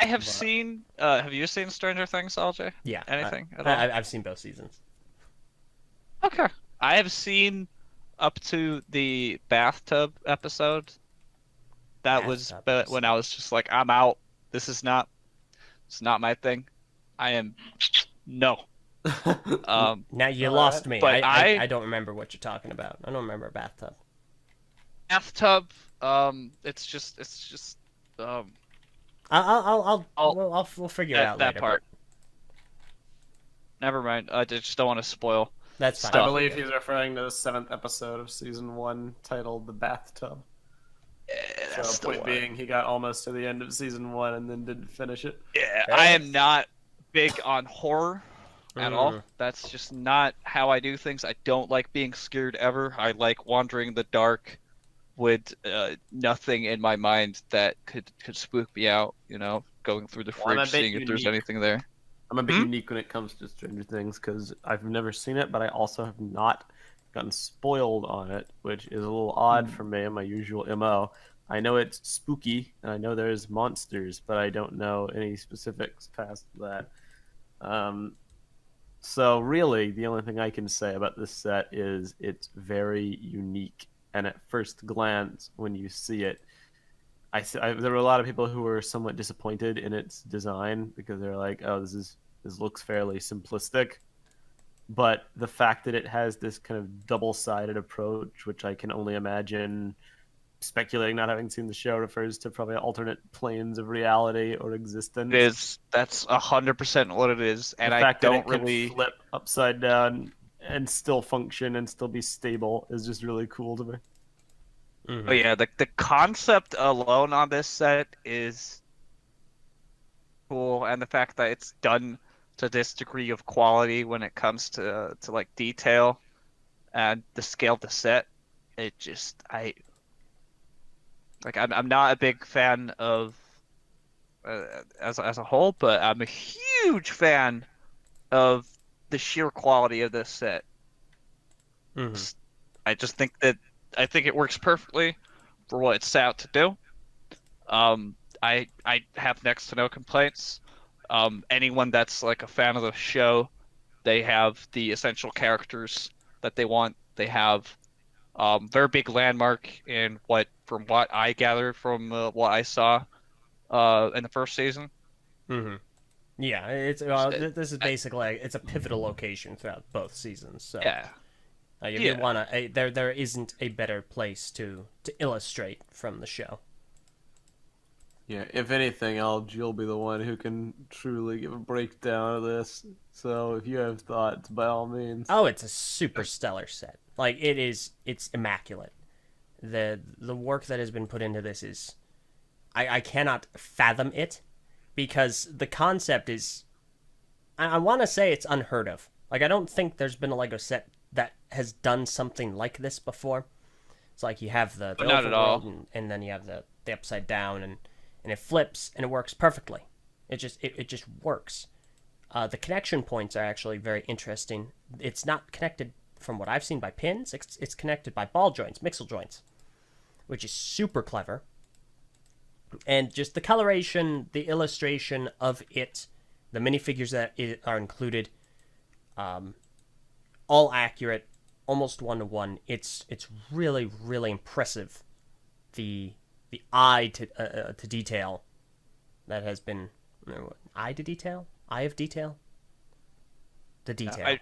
I have seen. Have you seen Stranger Things, Eljay? Yeah. Anything at all? I've seen both seasons. Okay. I have seen up to the bathtub episode. That was when I was just like, I'm out. It's not my thing. I am no. Now you lost me. But I don't remember what you're talking about. I don't remember a bathtub. Bathtub. It's just. We'll figure it out that later. part. Never mind. I just don't want to spoil. That's fine. I believe he's referring to the 7th episode of season 1, titled "The Bathtub." That's So, point being, he got almost to the end of season 1 and then didn't finish it. Yeah, I am not big on horror at all. That's just not how I do things. I don't like being scared ever. I like wandering in the dark with nothing in my mind that could spook me out. Going through the fridge, seeing if there's anything there. I'm a bit unique when it comes to Stranger Things because I've never seen it, but I also have not gotten spoiled on it, which is a little odd for me in my usual MO. I know it's spooky, and I know there's monsters, but I don't know any specifics past that. So really, the only thing I can say about this set is it's very unique, and at first glance, when you see it, there were a lot of people who were somewhat disappointed in its design because they're like, "Oh, this looks fairly simplistic." But the fact that it has this kind of double-sided approach, which I can only imagine, speculating, not having seen the show, refers to probably alternate planes of reality or existence. That's 100% what it is, and the I fact don't that it really can flip upside down and still function and still be stable is just really cool to me. Mm-hmm. But yeah, the concept alone on this set is cool, and the fact that it's done to this degree of quality when it comes to like detail and the scale of the set, like I'm not a big fan of as a whole, but I'm a huge fan of the sheer quality of this set. Mm-hmm. I just think that I think it works perfectly for what it's set out to do. I have next to no complaints. Anyone that's like a fan of the show, they have the essential characters that they want. They have very big landmark in from what I gathered from what I saw in the first season. Mm-hmm. Yeah, this is I, basically it's a pivotal location throughout both seasons. So yeah, if you yeah. want to, there isn't a better place to illustrate from the show. Yeah, if anything, you'll be the one who can truly give a breakdown of this. So if you have thoughts, by all means. Oh, it's a super stellar set. Like it's immaculate. The work that has been put into this is, I cannot fathom it, because the concept is, I want to say it's unheard of. Like I don't think there's been a Lego set that has done something like this before. It's like you have the Not at all. and then you have the upside down, and it flips and it works perfectly. It just works. The connection points are actually very interesting. It's not connected from what I've seen by pins. It's connected by ball joints, mixel joints, which is super clever. And just the coloration, the illustration of it, the minifigures that are included, all accurate, almost 1-to-1. It's really, really impressive. The eye to detail that has been, eye to detail, eye of detail, the detail.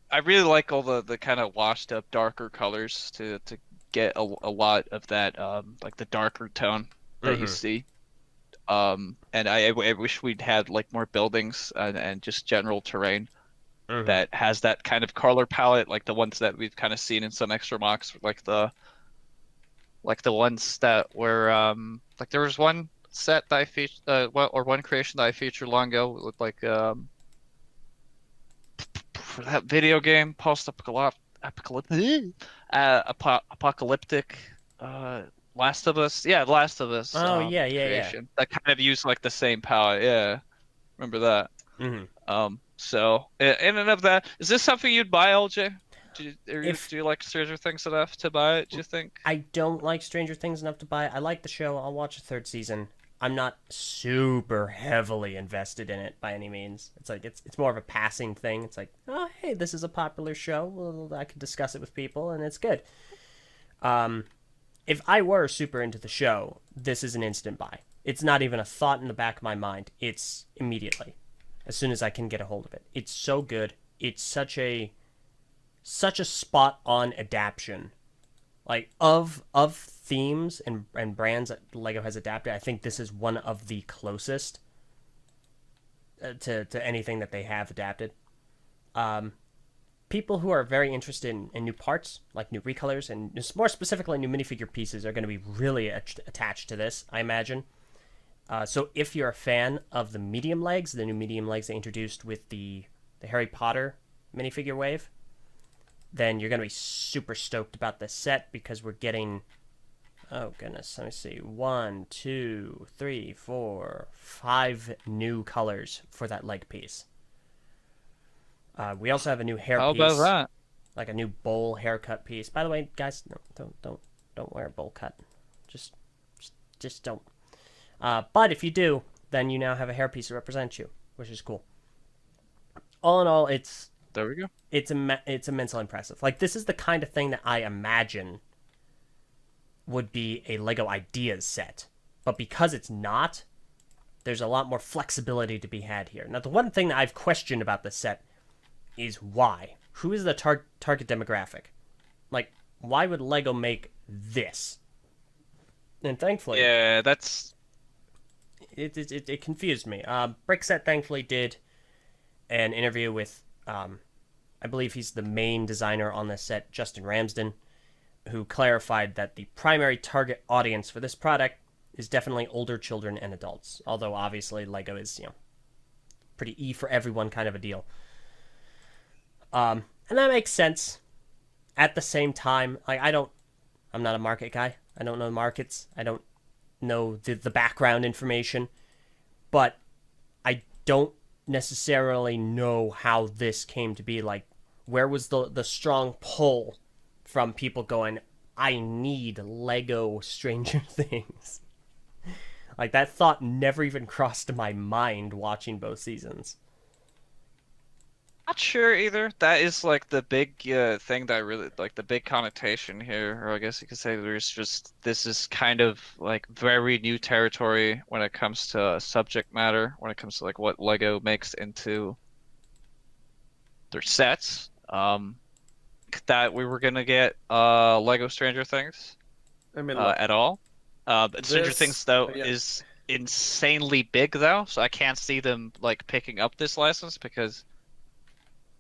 I really like all the kind of washed up darker colors to get a lot of that like the darker tone that you see. And I wish we'd had like more buildings and just general terrain that has that kind of color palette, like the ones that we've kind of seen in some extra mocks, like the ones that were like there was one set that I featured or one creation that I featured long ago with like for that video game apocalyptic Last of Us. Yeah, Last of Us. Oh, yeah. Creation that kind of used like the same palette. Yeah, remember that. So in and of that, is this something you'd buy, LJ? Do you like Stranger Things enough to buy it, do you think? I don't like Stranger Things enough to buy it. I like the show. I'll watch the third season. I'm not super heavily invested in it by any means. It's like it's more of a passing thing. It's like, oh, hey, this is a popular show. Well, I can discuss it with people, and it's good. If I were super into the show, this is an instant buy. It's not even a thought in the back of my mind. It's immediately, as soon as I can get a hold of it. It's so good. It's such a spot on adaptation, like of themes and brands that Lego has adapted. I think this is one of the closest to anything that they have adapted. People who are very interested in new parts, like new recolors, and more specifically new minifigure pieces, are going to be really attached to this, I imagine. So if you're a fan of the medium legs, the new medium legs they introduced with the Harry Potter minifigure wave, then you're going to be super stoked about this set, because we're getting, oh goodness, let me see, 1, 2, 3, 4, 5 new colors for that leg piece. We also have a new hair How piece. about that? Like a new bowl haircut piece. By the way, guys, no, don't wear a bowl cut. Just don't. But if you do, then you now have a hairpiece to represent you, which is cool. All in all, there we go. It's immensely impressive. Like, this is the kind of thing that I imagine would be a Lego Ideas set. But because it's not, there's a lot more flexibility to be had here. Now, the one thing that I've questioned about this set is why. Who is the target demographic? Like, why would Lego make this? And thankfully... Yeah, that's... It confused me. Brickset thankfully did an interview with... I believe he's the main designer on this set, Justin Ramsden, who clarified that the primary target audience for this product is definitely older children and adults. Although, obviously, Lego is, pretty E for everyone kind of a deal. And that makes sense. At the same time, like, I'm not a market guy. I don't know the markets. I don't know the background information. But I don't necessarily know how this came to be. Like, where was the strong pull from people going, I need Lego Stranger Things? Like, that thought never even crossed my mind watching both seasons. Not sure either. That is like the big thing that I really like, the big connotation here, or I guess you could say there's just this is kind of like very new territory when it comes to subject matter, when it comes to like what Lego makes into their sets. That we were gonna get Lego Stranger Things I mean, look, at all. Stranger this, Things though yeah. is insanely big though, so I can't see them like picking up this license because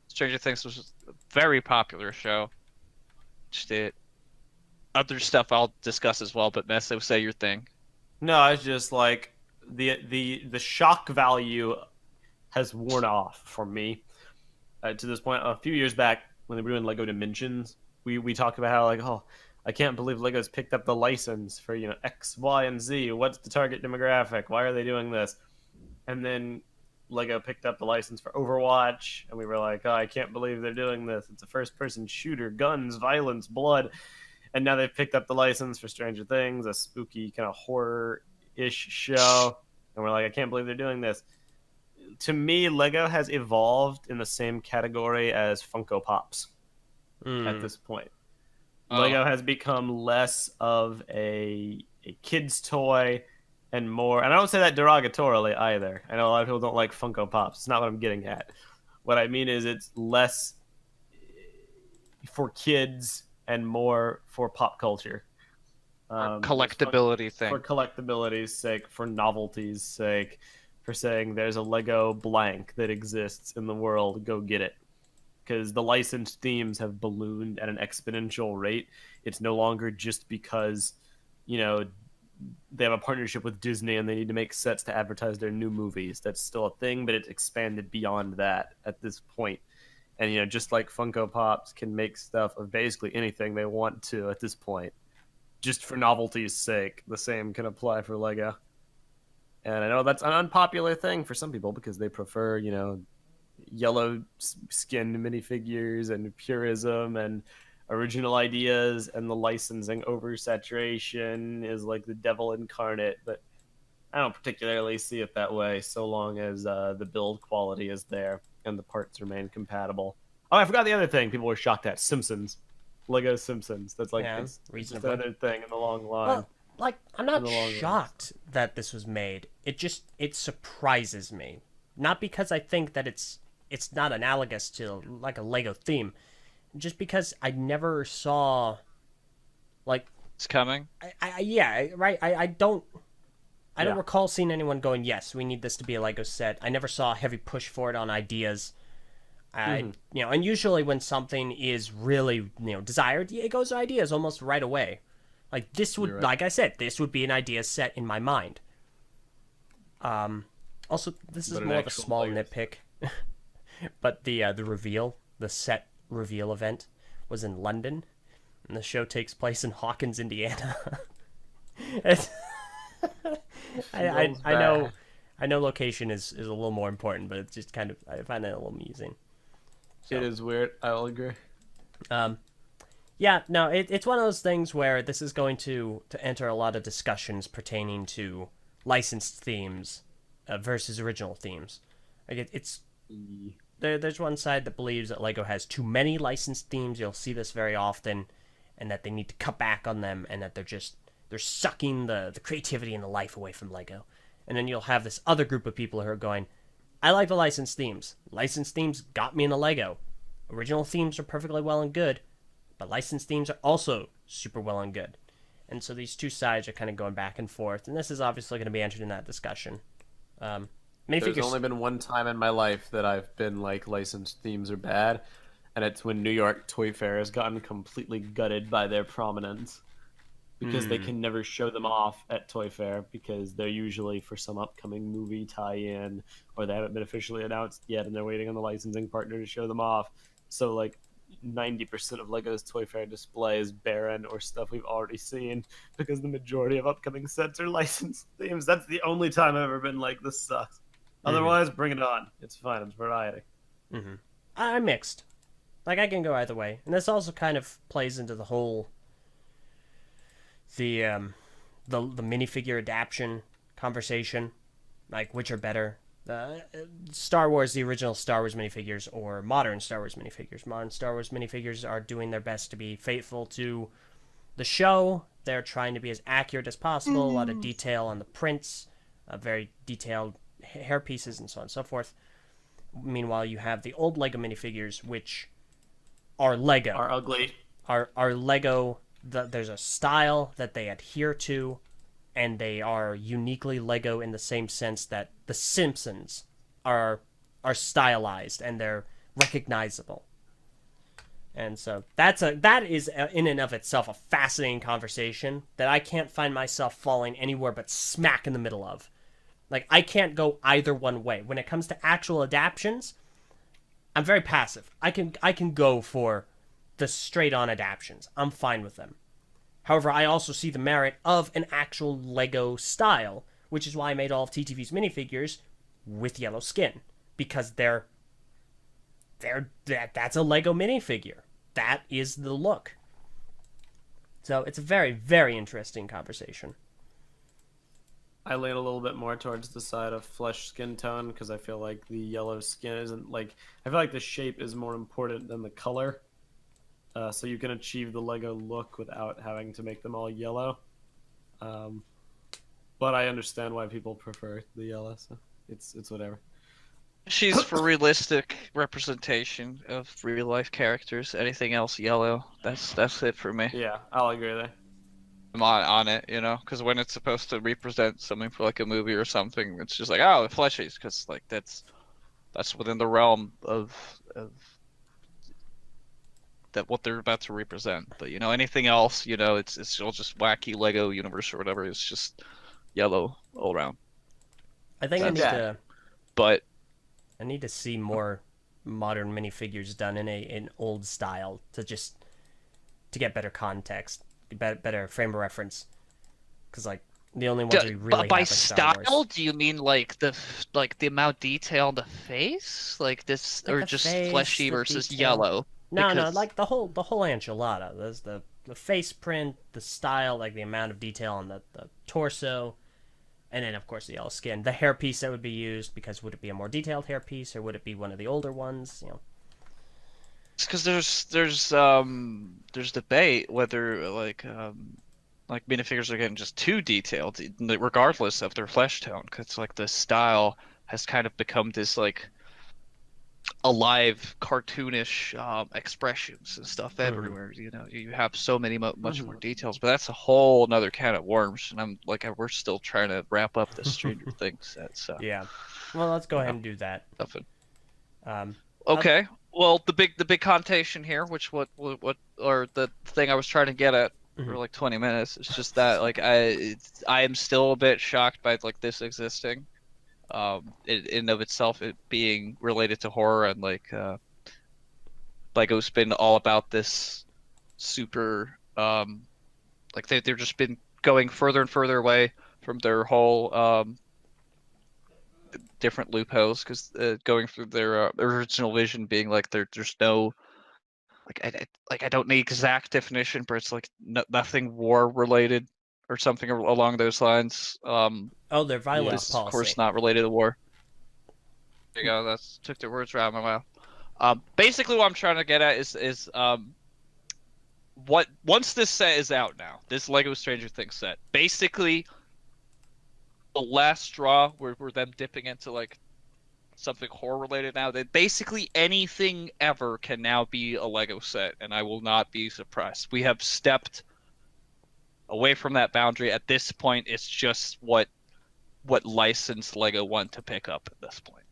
Stranger Things was a very popular show. Just it. Other stuff I'll discuss as well, but Meso, say your thing. No, it's just like the shock value has worn off for me. To this point, a few years back when they were doing Lego Dimensions, we talked about how like, oh, I can't believe Lego's picked up the license for X, Y, and Z. What's the target demographic? Why are they doing this? And then Lego picked up the license for Overwatch, and we were like, oh, I can't believe they're doing this. It's a first-person shooter, guns, violence, blood. And now they've picked up the license for Stranger Things, a spooky kind of horror-ish show. And we're like, I can't believe they're doing this. To me, Lego has evolved in the same category as Funko Pops at this point. Lego has become less of a kid's toy and more, and I don't say that derogatorily either. I know a lot of people don't like Funko Pops. It's not what I'm getting at. What I mean is it's less for kids and more for pop culture. Collectability thing. For collectability's sake, for novelty's sake, for saying there's a Lego blank that exists in the world, go get it. Because the licensed themes have ballooned at an exponential rate. It's no longer just because, they have a partnership with Disney and they need to make sets to advertise their new movies. That's still a thing, but it's expanded beyond that at this point. And, just like Funko Pops can make stuff of basically anything they want to at this point, just for novelty's sake, the same can apply for Lego. And I know that's an unpopular thing for some people because they prefer, yellow skinned minifigures and purism and original ideas, and the licensing oversaturation is like the devil incarnate. But I don't particularly see it that way so long as the build quality is there and the parts remain compatible. Oh, I forgot the other thing people were shocked at: Simpsons. Lego Simpsons. That's like it's another thing in the long line. Well, like, I'm not shocked that this was made. It surprises me. Not because I think that it's not analogous to like a Lego theme, just because I never saw like it's coming. I don't recall seeing anyone going, yes, we need this to be a Lego set. I never saw a heavy push for it on ideas. And usually when something is really desired, it goes to ideas almost right away. Like this would, like I said, this would be an idea set in my mind. Also, this is more of a small nitpick. But the set reveal event was in London, and the show takes place in Hawkins, Indiana. I know location is a little more important, but it's just kind of, I find it a little amusing. So, it is weird. I'll agree. Yeah, no, it's one of those things where this is going to enter a lot of discussions pertaining to licensed themes versus original themes. Like there's one side that believes that Lego has too many licensed themes. You'll see this very often, and that they need to cut back on them, and that they're sucking the creativity and the life away from Lego. And then you'll have this other group of people who are going, I like the licensed themes. Licensed themes got me into Lego. Original themes are perfectly well and good, but licensed themes are also super well and good. And so these two sides are kind of going back and forth, and this is obviously going to be entered in that discussion. There's only been one time in my life that I've been like licensed themes are bad, and it's when New York Toy Fair has gotten completely gutted by their prominence because they can never show them off at Toy Fair because they're usually for some upcoming movie tie-in, or they haven't been officially announced yet and they're waiting on the licensing partner to show them off. So like 90% of Lego's Toy Fair display is barren or stuff we've already seen, because the majority of upcoming sets are licensed themes. That's the only time I've ever been like, this sucks. Otherwise, bring it on. It's fine. It's variety. I'm mixed. Like, I can go either way. And this also kind of plays into the whole the minifigure adaptation conversation, like which are better, Star Wars, the original Star Wars minifigures, or modern Star Wars minifigures. Modern Star Wars minifigures are doing their best to be faithful to the show. They're trying to be as accurate as possible. A lot of detail on the prints, very detailed hair pieces, and so on and so forth. Meanwhile, you have the old Lego minifigures, which are Lego, Are ugly. are Lego. There's a style that they adhere to, and they are uniquely Lego in the same sense that the Simpsons are stylized and they're recognizable. And so that is in and of itself a fascinating conversation that I can't find myself falling anywhere but smack in the middle of. Like, I can't go either one way. When it comes to actual adaptions, I'm very passive. I can go for the straight-on adaptions. I'm fine with them. However, I also see the merit of an actual Lego style, which is why I made all of TTV's minifigures with yellow skin, because that's a Lego minifigure. That is the look. So it's a very, very interesting conversation. I lean a little bit more towards the side of flesh skin tone, because I feel like the yellow skin isn't like... I feel like the shape is more important than the color. So you can achieve the Lego look without having to make them all yellow. But I understand why people prefer the yellow, so it's whatever. She's for realistic representation of real life characters. Anything else yellow, that's it for me. Yeah, I'll agree there. I'm on it, you know, because when it's supposed to represent something for like a movie or something, it's just like, oh, the fleshies, because like that's within the realm of that what they're about to represent. But you know, anything else, you know, it's all just wacky Lego universe or whatever. It's just yellow all around. I think But I need to see more modern minifigures done in an old style to get better context, better frame of reference. Because like the only ones we really by have style, Star Wars. do you mean like the amount of detail on the face, like this, Like or the just face, fleshy the versus detail. yellow? No, Because- like the whole enchilada. There's the face print, the style, like the amount of detail on the torso, and then of course the yellow skin. The hairpiece that would be used, because would it be a more detailed hairpiece or would it be one of the older ones? You know. It's because there's debate whether like minifigures are getting just too detailed, regardless of their flesh tone, because like the style has kind of become this like alive, cartoonish expressions and stuff everywhere. You know, you have so many much more details, but that's a whole another can of worms. And I'm like, we're still trying to wrap up the Stranger Things set. So Yeah. Well, let's go ahead and do that. nothing. Um, Okay. Well, the big connotation here, which what or the thing I was trying to get at for like 20 minutes, is just that like I am still a bit shocked by like this existing. In and of itself, it being related to horror, and like Lego's been all about this super like they've just been going further and further away from their whole different loopholes, because going through their original vision being like there's no I don't need exact definition, but it's like nothing war related or something along those lines. their violence Is, policy. of course, not related to war. There you go. That's took the words right out of my mouth. Basically, what I'm trying to get at is what once this set is out now, this Lego Stranger Things set, basically the last straw were them dipping into like something horror related now. That basically anything ever can now be a Lego set, and I will not be surprised. We have stepped away from that boundary. At this point, it's just what licensed Lego want to pick up at this point.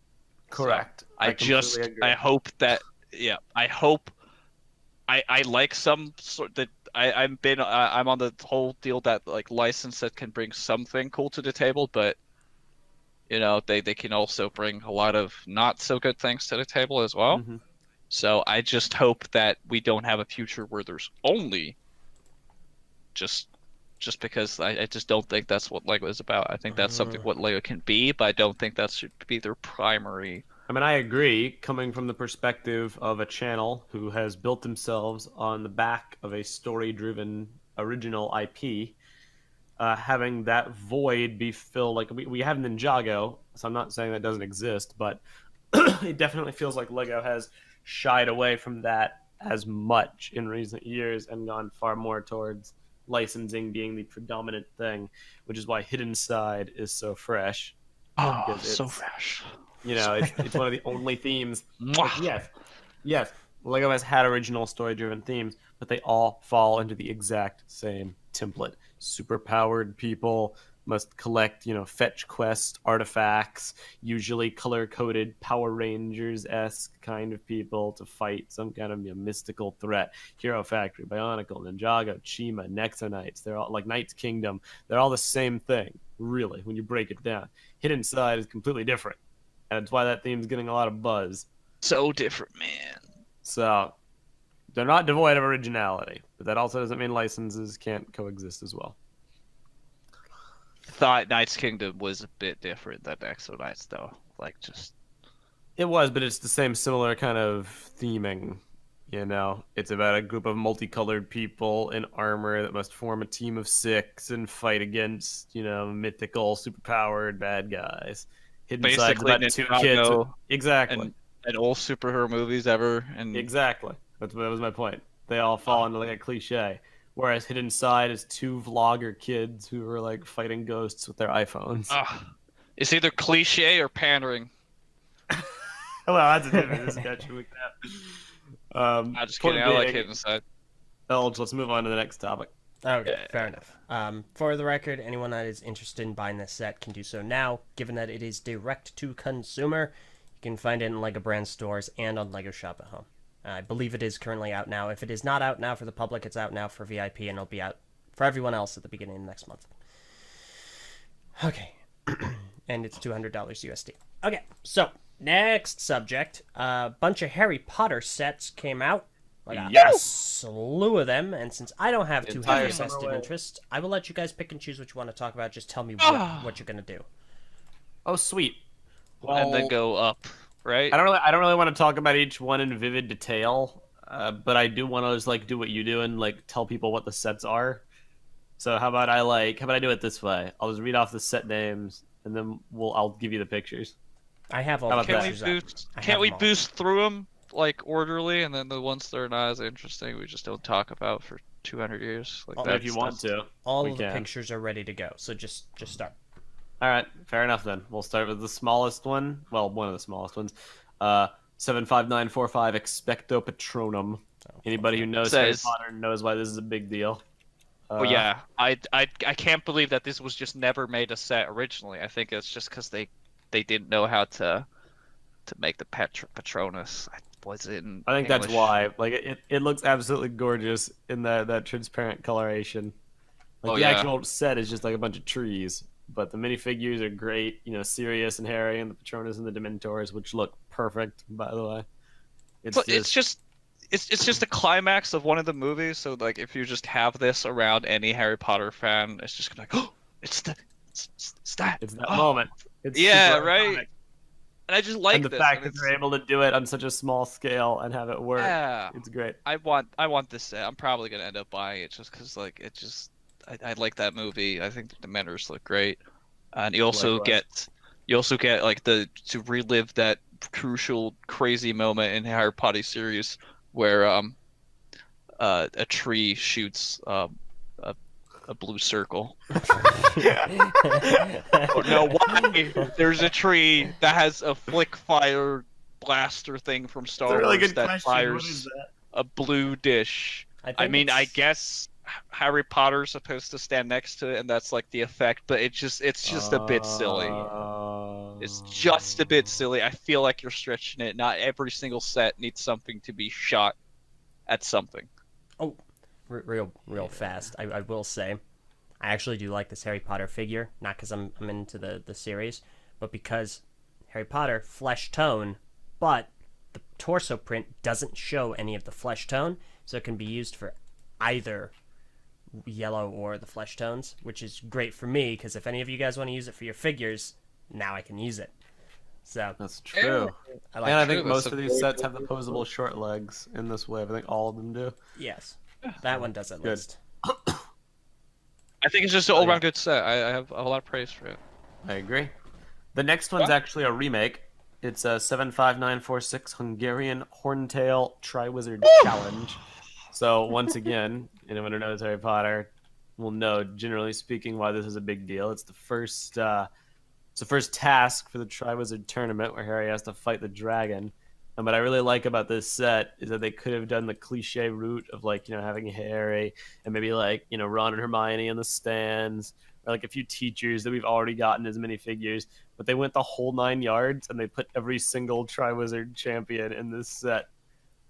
Correct. So I hope that I like some sort that I'm on the whole deal that like license that can bring something cool to the table, but you know they can also bring a lot of not so good things to the table as well. So I just hope that we don't have a future where there's only just because I just don't think that's what Lego is about. I think that's something what Lego can be, but I don't think that should be their primary. I mean, I agree, coming from the perspective of a channel who has built themselves on the back of a story-driven original IP, having that void be filled. Like, we have Ninjago, so I'm not saying that doesn't exist, but it definitely feels like Lego has shied away from that as much in recent years and gone far more towards licensing being the predominant thing, which is why Hidden Side is so fresh. Oh, Because so it's- fresh. You know, it's one of the only themes. Like, Mwah. yes, Lego has had original story-driven themes, but they all fall into the exact same template. Super-powered people must collect, fetch quest artifacts, usually color-coded Power Rangers-esque kind of people to fight some kind of mystical threat. Hero Factory, Bionicle, Ninjago, Chima, Nexonites, they're all like Knight's Kingdom. They're all the same thing, really, when you break it down. Hidden Side is completely different. And that's why that theme's getting a lot of buzz. So different, man. So they're not devoid of originality, but that also doesn't mean licenses can't coexist as well. Thought Knight's Kingdom was a bit different than Exo Knights, though. Like, just It was, but it's the same similar kind of theming. It's about a group of multicolored people in armor that must form a team of 6 and fight against, mythical, superpowered bad guys. Hidden Side's basically about 2 kids. Ninjago Exactly. and all superhero movies ever. And Exactly. That was my point. They all fall into like a cliche. Whereas Hidden Side is 2 vlogger kids who are like fighting ghosts with their iPhones. It's either cliche or pandering. Well, that's a different discussion we can have. I'm just kidding. I like Hidden Side. Elge, let's move on to the next topic. Okay, fair enough. For the record, anyone that is interested in buying this set can do so now, given that it is direct to consumer. You can find it in LEGO brand stores and on LEGO Shop at Home. I believe it is currently out now. If it is not out now for the public, it's out now for VIP, and it'll be out for everyone else at the beginning of next month. Okay. And it's $200 USD. Okay, so next subject. A bunch of Harry Potter sets came out. Like a slew of them, and since I don't have too heavy a vested interest, I will let you guys pick and choose what you want to talk about. Just tell me what you're gonna do. Oh, sweet. Well, And then go up, right? I don't really want to talk about each one in vivid detail, but I do want to just like do what you do and like tell people what the sets are. So how about I do it this way? I'll just read off the set names, and then I'll give you the pictures. I have all How the about pictures up. Can't we all. boost through them like orderly, and then the ones that are not as interesting we just don't talk about for 200 years? Like If you want to. All we of the can. pictures are ready to go, so just start. All right, fair enough then. We'll start with the smallest one. Well, one of the smallest ones. 75945 Expecto Patronum. Anybody who knows Harry Potter knows why this is a big deal. Well, yeah, I can't believe that this was just never made a set originally. I think it's just because they didn't know how to make the Patronus. Was it in I think English? that's why. Like it looks absolutely gorgeous in that transparent coloration. Like the actual set is just like a bunch of trees, but the minifigures are great. Sirius and Harry and the Patronus and the Dementors, which look perfect, by the way. It's just the climax of one of the movies. So like, if you just have this around any Harry Potter fan, it's just gonna be like, oh, it's that. It's that moment. It's yeah, super right. iconic. And I just like and the this. fact that they're able to do it on such a small scale and have it work. Yeah, it's great. I want this set. I'm probably gonna end up buying it just because like I like that movie. I think the Dementors look great, and you also get like to relive that crucial crazy moment in Harry Potter series where a tree shoots a blue circle. No, why? There's a tree that has a flick fire blaster thing from Star Wars that fires a blue dish. I mean, I guess Harry Potter's supposed to stand next to it, and that's like the effect, but it's just a bit silly. It's just a bit silly. I feel like you're stretching it. Not every single set needs something to be shot at something. Oh, real fast. I will say, I actually do like this Harry Potter figure, not because I'm into the series, but because Harry Potter, flesh tone, but the torso print doesn't show any of the flesh tone, so it can be used for either yellow or the flesh tones, which is great for me because if any of you guys want to use it for your figures, now I can use it. So That's true. I True, think most that's of a these very sets good have the posable short legs in this wave. I think all of them do. yes, that one does at Good. least. I think it's just an all-round good set. I have a lot of praise for it. I agree. The next one's actually a remake. It's a 75946 Hungarian Horntail Triwizard Challenge. So once again, anyone who knows Harry Potter will know, generally speaking, why this is a big deal. It's the first task for the Triwizard tournament where Harry has to fight the dragon. And what I really like about this set is that they could have done the cliche route of having Harry and maybe Ron and Hermione in the stands, or a few teachers that we've already gotten as minifigures. But they went the whole 9 yards and they put every single Triwizard champion in this set,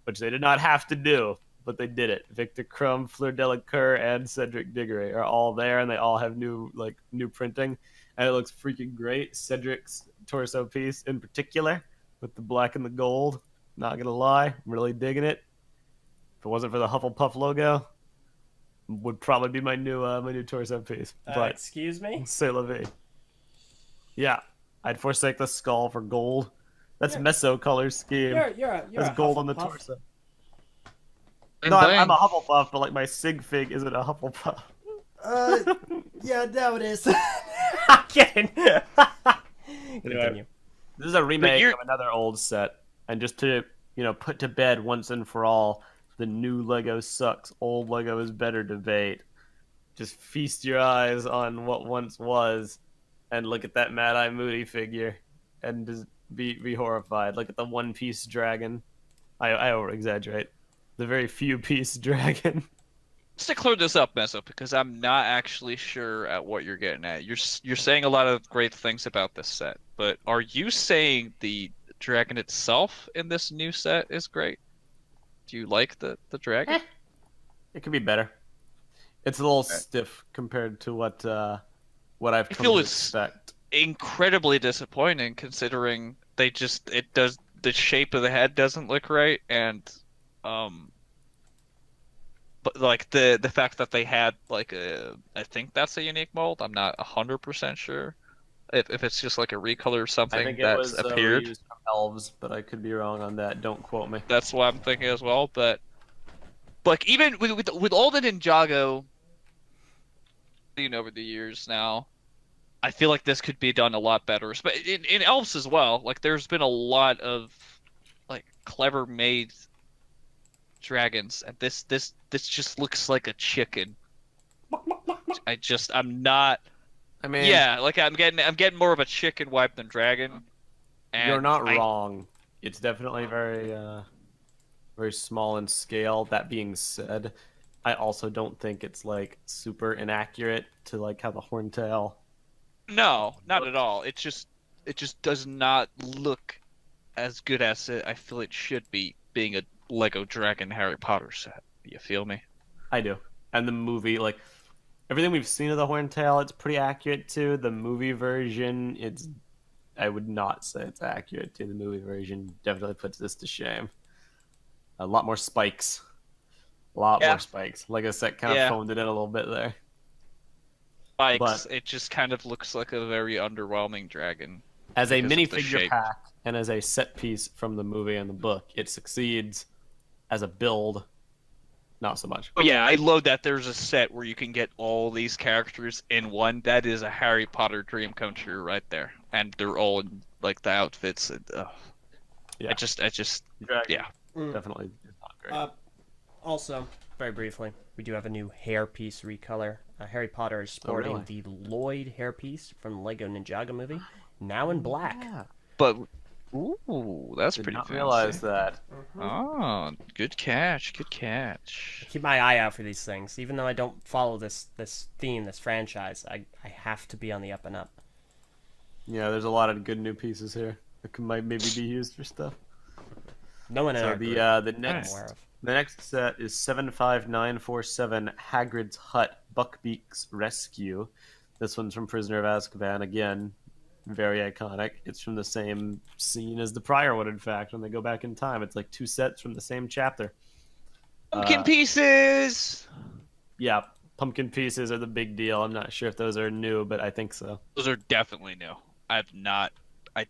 which they did not have to do, but they did it. Victor Crumb, Fleur Delacour, and Cedric Diggory are all there, and they all have new printing, and it looks freaking great. Cedric's torso piece in particular, with the black and the gold. Not gonna lie, I'm really digging it. If it wasn't for the Hufflepuff logo, would probably be my new torso piece. But Excuse me? c'est la vie. Yeah, I'd forsake the skull for gold. That's Meso color scheme. You're There's a gold on the Hufflepuff. torso. And No, bling. I'm a Hufflepuff, but my Sig Fig isn't a Hufflepuff. Yeah, now it is. I'm kidding. Continue. This is a remake you're- of another old set, and just to put to bed once and for all the new Lego sucks, old Lego is better debate. Just feast your eyes on what once was, and look at that Mad Eye Moody figure, and just be horrified. Look at the One Piece dragon. I over exaggerate. The very few piece dragon. Just to clear this up, Meso, because I'm not actually sure at what you're getting at. You're saying a lot of great things about this set, but are you saying the dragon itself in this new set is great? Do you like the dragon? It could be better. It's a little stiff compared to what I've come feel to it's- expect. Incredibly disappointing considering the shape of the head doesn't look right, and but the fact that they had I think that's a unique mold. I'm not 100% sure if it's just like a recolor or I something think it that's was appeared. reused from elves, but I could be wrong on that. Don't quote me. That's what I'm thinking as well. But even with all the Ninjago seen over the years now, I feel like this could be done a lot better. But in elves as well, there's been a lot of clever made dragons, and this just looks like a chicken. I'm not. I mean, Yeah, I'm getting more of a chicken wipe than dragon. And you're not wrong. It's definitely very very small in scale. That being said, I also don't think it's super inaccurate to how the Horntail. No, not at all. It just does not look as good as I feel it should be, being a Lego Dragon Harry Potter set. You feel me? I do. And the movie, everything we've seen of the Horntail, it's pretty accurate to. The movie version, I would not say it's accurate to. The movie version definitely puts this to shame. A lot more spikes. More spikes. Like I said, kind of phoned it in a little bit there. Spikes. It just kind of looks like a very underwhelming dragon. As a because of the minifigure shape. pack and as a set piece from the movie and the book, it succeeds. As a build, not so much. Oh, yeah, I love that there's a set where you can get all these characters in one. That is a Harry Potter dream come true right there. And they're all in the outfits. And, Yeah. I just Dragon yeah. definitely is not great. Also, very briefly, we do have a new hairpiece recolor. Harry Potter is sporting the Lloyd hairpiece from the Lego Ninjago movie, now in black. But ooh, that's Did pretty not fancy. realize that. Oh, good catch, good catch. Keep my eye out for these things. Even though I don't follow this theme, this franchise, I have to be on the up and up. Yeah, there's a lot of good new pieces here that might maybe be used for stuff. No one in So our group the I'm next aware of. the next set is 75947 Hagrid's Hut Buckbeak's Rescue. This one's from Prisoner of Azkaban again. Very iconic. It's from the same scene as the prior one, in fact, when they go back in time. It's like 2 sets from the same chapter. Pumpkin pieces. Yeah, pumpkin pieces are the big deal. I'm not sure if those are new, but I think so. Those are definitely new. I've not. I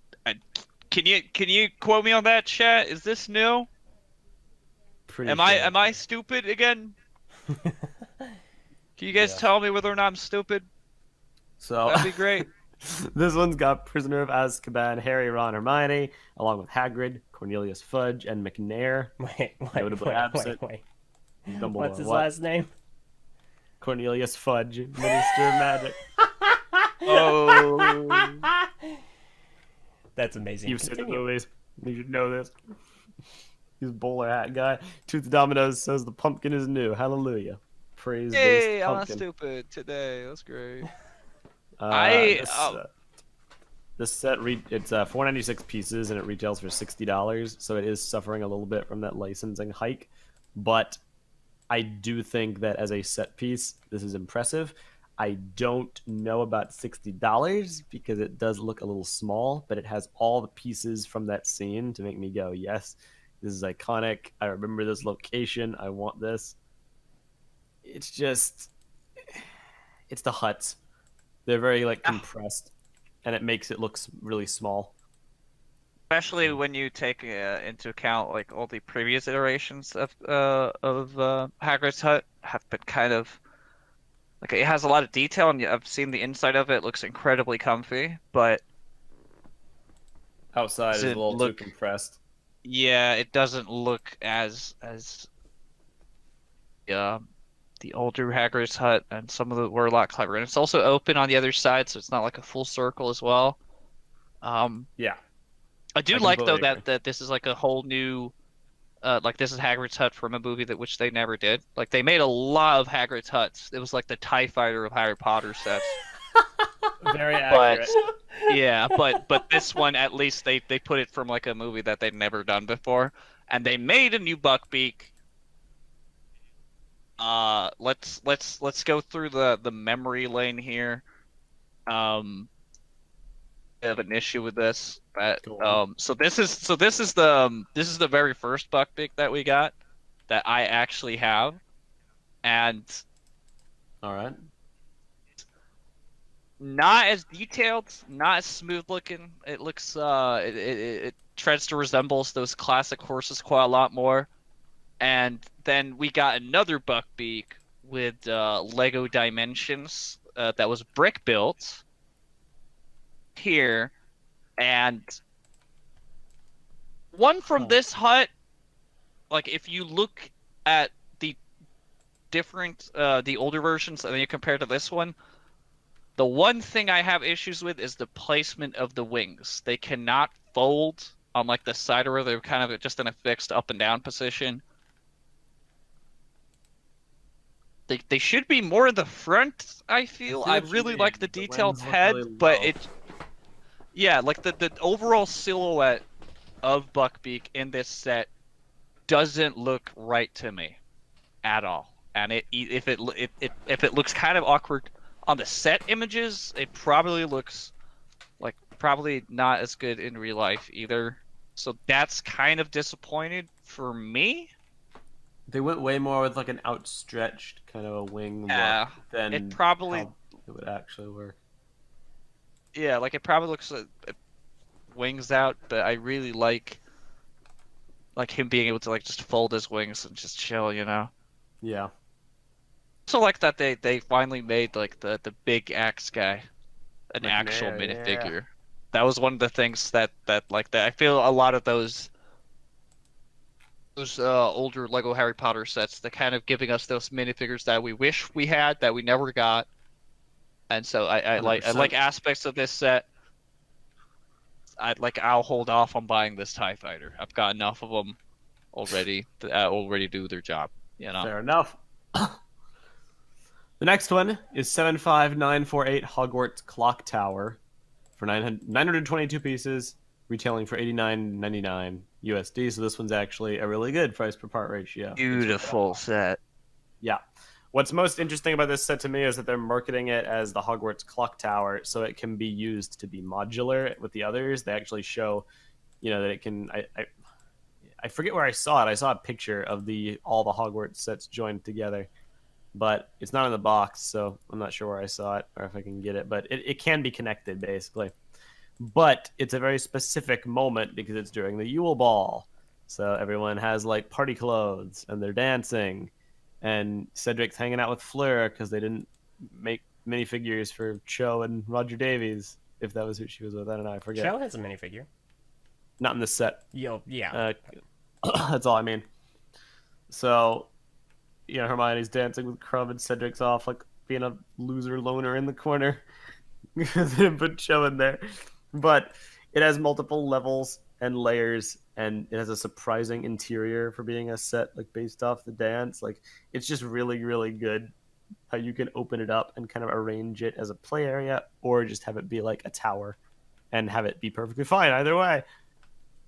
can you quote me on that, chat? Is this new? Pretty Am sure. I stupid again? Can you guys Yeah. tell me whether or not I'm stupid? So That'd be great. this one's got Prisoner of Azkaban, Harry, Ron, Hermione, along with Hagrid, Cornelius Fudge, and McNair. Wait. Notably absent. Dumbledore. What's his What? last name? Cornelius Fudge, Minister of Magic. Oh. That's amazing. You've seen the Continue. movies. You should know this. He's a bowler hat guy. Tooth Dominoes says the pumpkin is new. Hallelujah. Praise Hey, based I'm not pumpkin. stupid today. That's great. This set it's 496 pieces and it retails for $60, so it is suffering a little bit from that licensing hike, but I do think that as a set piece this is impressive. I don't know about $60 because it does look a little small, but it has all the pieces from that scene to make me go, yes, this is iconic. I remember this location. I want this. It's just, it's the huts. They're very like compressed, and it makes it look really small. Especially when you take into account like all the previous iterations of Hagrid's hut have been kind of like it has a lot of detail, and I've seen the inside of it. It looks incredibly comfy, but Outside Does is a it little look- too compressed. yeah, it doesn't look as the older Hagrid's hut, and some of them were a lot clever. And it's also open on the other side, so it's not like a full circle as well. Yeah, I do I like though completely agree. that this is like a whole new, like this is Hagrid's hut from a movie that which they never did. Like they made a lot of Hagrid's huts. It was like the TIE Fighter of Harry Potter sets. very But accurate. yeah, but this one at least they put it from like a movie that they'd never done before, and they made a new Buckbeak. Let's go through the memory lane here. I have an issue with this. But Go on. so this is the very first Buckbeak that we got that I actually have, and All right. not as detailed, not as smooth looking. It looks it tries to resemble those classic horses quite a lot more. And then we got another Buckbeak with Lego dimensions that was brick built here, and one from this hut. Like if you look at the different the older versions and then you compare to this one, the one thing I have issues with is the placement of the wings. They cannot fold on like the side, or they're kind of just in a fixed up and down position. They should be more in the front, I feel. I I see what you really mean. like the The detailed wings look head, really but low. yeah, like the overall silhouette of Buckbeak in this set doesn't look right to me at all. And if it looks kind of awkward on the set images, it probably looks like probably not as good in real life either. So that's kind of disappointed for me. They went way more with like an outstretched kind of a wing Yeah, look than it probably how it would actually work. yeah, like it probably looks wings out, but I really like him being able to like just fold his wings and just chill, you know. Yeah. Also like that they finally made like the big axe guy an actual McNair, yeah. minifigure. That was one of the things that I feel a lot of those older Lego Harry Potter sets, they're kind of giving us those minifigures that we wish we had that we never got. And so I like 100%. aspects of this set. I'll hold off on buying this TIE Fighter. I've got enough of them already that already do their job, you know. Fair enough. The next one is 75948 Hogwarts Clock Tower for 922 pieces, retailing for $89.99 USD. So this one's actually a really good price per part ratio. Beautiful set. Yeah. What's most interesting about this set to me is that they're marketing it as the Hogwarts clock tower, so it can be used to be modular with the others. They actually show, that it can. I forget where I saw it. I saw a picture of all the Hogwarts sets joined together, but it's not in the box, so I'm not sure where I saw it or if I can get it. But it can be connected basically. But it's a very specific moment because it's during the Yule Ball, so everyone has like party clothes and they're dancing, and Cedric's hanging out with Fleur because they didn't make minifigures for Cho and Roger Davies, if that was who she was with. I don't know. I forget. Cho has a minifigure. Not in this set. Yeah. That's all I mean. So, Hermione's dancing with Crumb and Cedric's off like being a loser loner in the corner because they didn't put Cho in there. But it has multiple levels and layers, and it has a surprising interior for being a set like based off the dance. Like, it's just really, really good how you can open it up and kind of arrange it as a play area, or just have it be like a tower and have it be perfectly fine either way.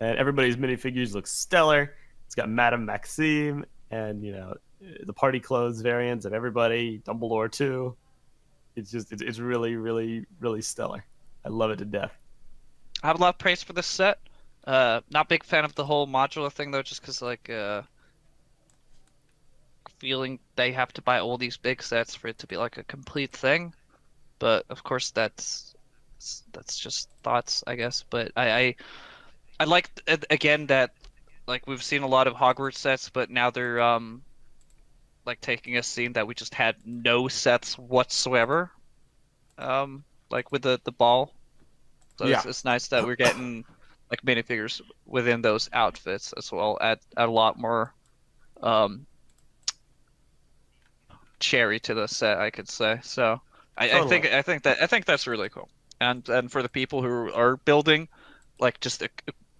And everybody's minifigures look stellar. It's got Madame Maxime and, the party clothes variants of everybody, Dumbledore too. It's really, really, really stellar. I love it to death. I have a lot of praise for this set. Not a big fan of the whole modular thing though, just because feeling they have to buy all these big sets for it to be like a complete thing. But of course that's just thoughts, I guess. But I like again that like we've seen a lot of Hogwarts sets, but now they're like taking a scene that we just had no sets whatsoever. Like with the ball. So Yeah. it's nice that we're getting like minifigures within those outfits as well. Add a lot more cherry to the set, I could say. So Totally. I think that's really cool. And for the people who are building like just a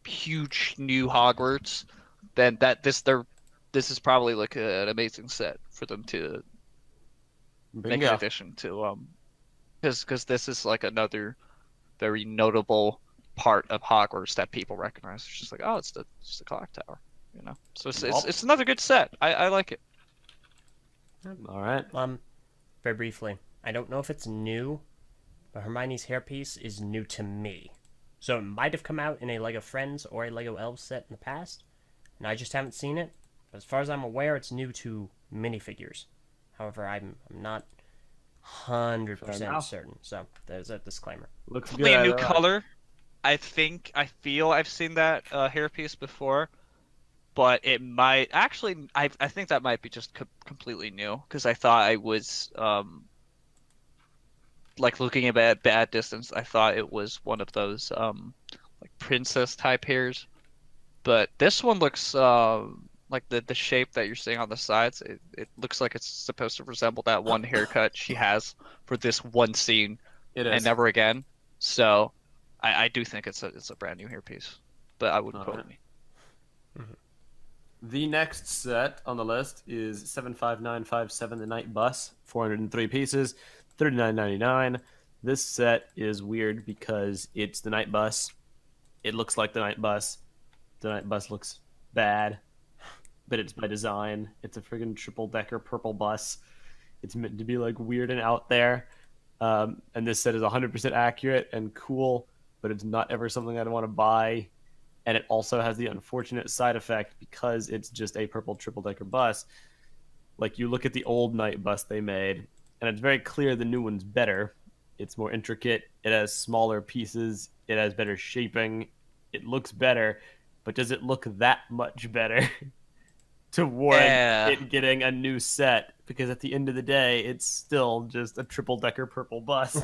huge new Hogwarts, then this is probably like an amazing set for them to make an Bingo. addition to because this is like another very notable part of Hogwarts that people recognize. It's just like, oh, it's the clock tower, So it's another good set. I like it. All right. Very briefly, I don't know if it's new, but Hermione's hairpiece is new to me. So it might have come out in a LEGO Friends or a LEGO Elves set in the past, and I just haven't seen it. But as far as I'm aware, it's new to minifigures. However, I'm not 100% certain. So there's a disclaimer. Looks Probably good. a new color. I feel I've seen that hairpiece before, but it might actually. I think that might be just completely new because I thought I was like looking at bad distance. I thought it was one of those like princess type hairs, but this one looks like the shape that you're seeing on the sides. It looks like it's supposed to resemble that one haircut she has for this one scene It is. and never again. So I do think it's a brand new hairpiece, but I wouldn't quote me. The next set on the list is 75957 The Night Bus, 403 pieces, $39.99. This set is weird because it's the Night Bus. It looks like the Night Bus. The Night Bus looks bad, but it's by design. It's a friggin' triple-decker purple bus. It's meant to be like weird and out there. And this set is 100% accurate and cool, but it's not ever something I'd want to buy. And it also has the unfortunate side effect because it's just a purple triple-decker bus. Like, you look at the old Night Bus they made, and it's very clear the new one's better. It's more intricate. It has smaller pieces. It has better shaping. It looks better. But does it look that much better to warrant it getting a new set? Because at the end of the day, it's still just a triple-decker purple bus.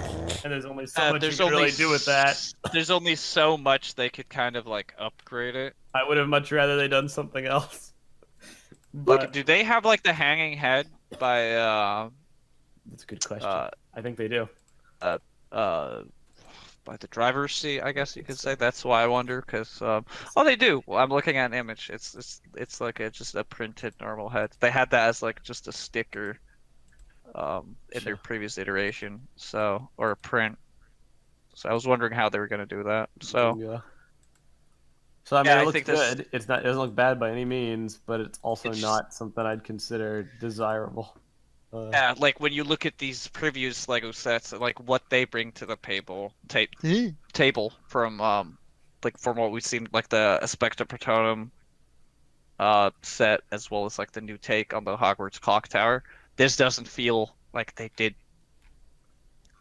And there's only so much you can really do with that. There's only so much they could kind of like upgrade it. I would have much rather they done something else. Look, do they have like the hanging head by That's a good question. I think they do. By the driver's seat, I guess you could say. That's why I wonder, because oh, they do. Well, I'm looking at an image. It's like just a printed normal head. They had that as like just a sticker in their previous iteration, so or a print. So I was wondering how they were gonna do that. So yeah. So I mean, yeah, it looks good. It doesn't look bad by any means, but it's also not something I'd consider desirable. Yeah, like when you look at these previous Lego sets, like what they bring to the table from like from what we've seen, like the Aspecta Protonum set, as well as like the new take on the Hogwarts Clock Tower. This doesn't feel like they did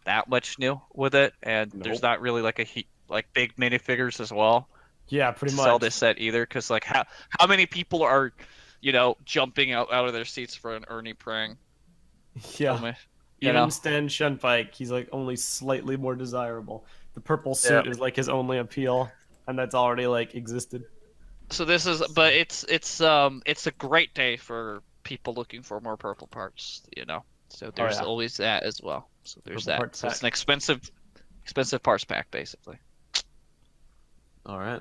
that much new with it, and there's Nope. not really like like big minifigures as well Yeah, pretty to much. sell this set either. Because like how many people are, jumping out of their seats for an Ernie Prang? Yeah. Tell me, Even Stan Shunpike, he's like only slightly more desirable. The purple suit is like his only appeal, and that's already like existed. So this is, but it's a great day for people looking for more purple parts, So there's yeah. always that as well. So there's Purple that. parts So it's an pack. expensive parts pack basically. All right.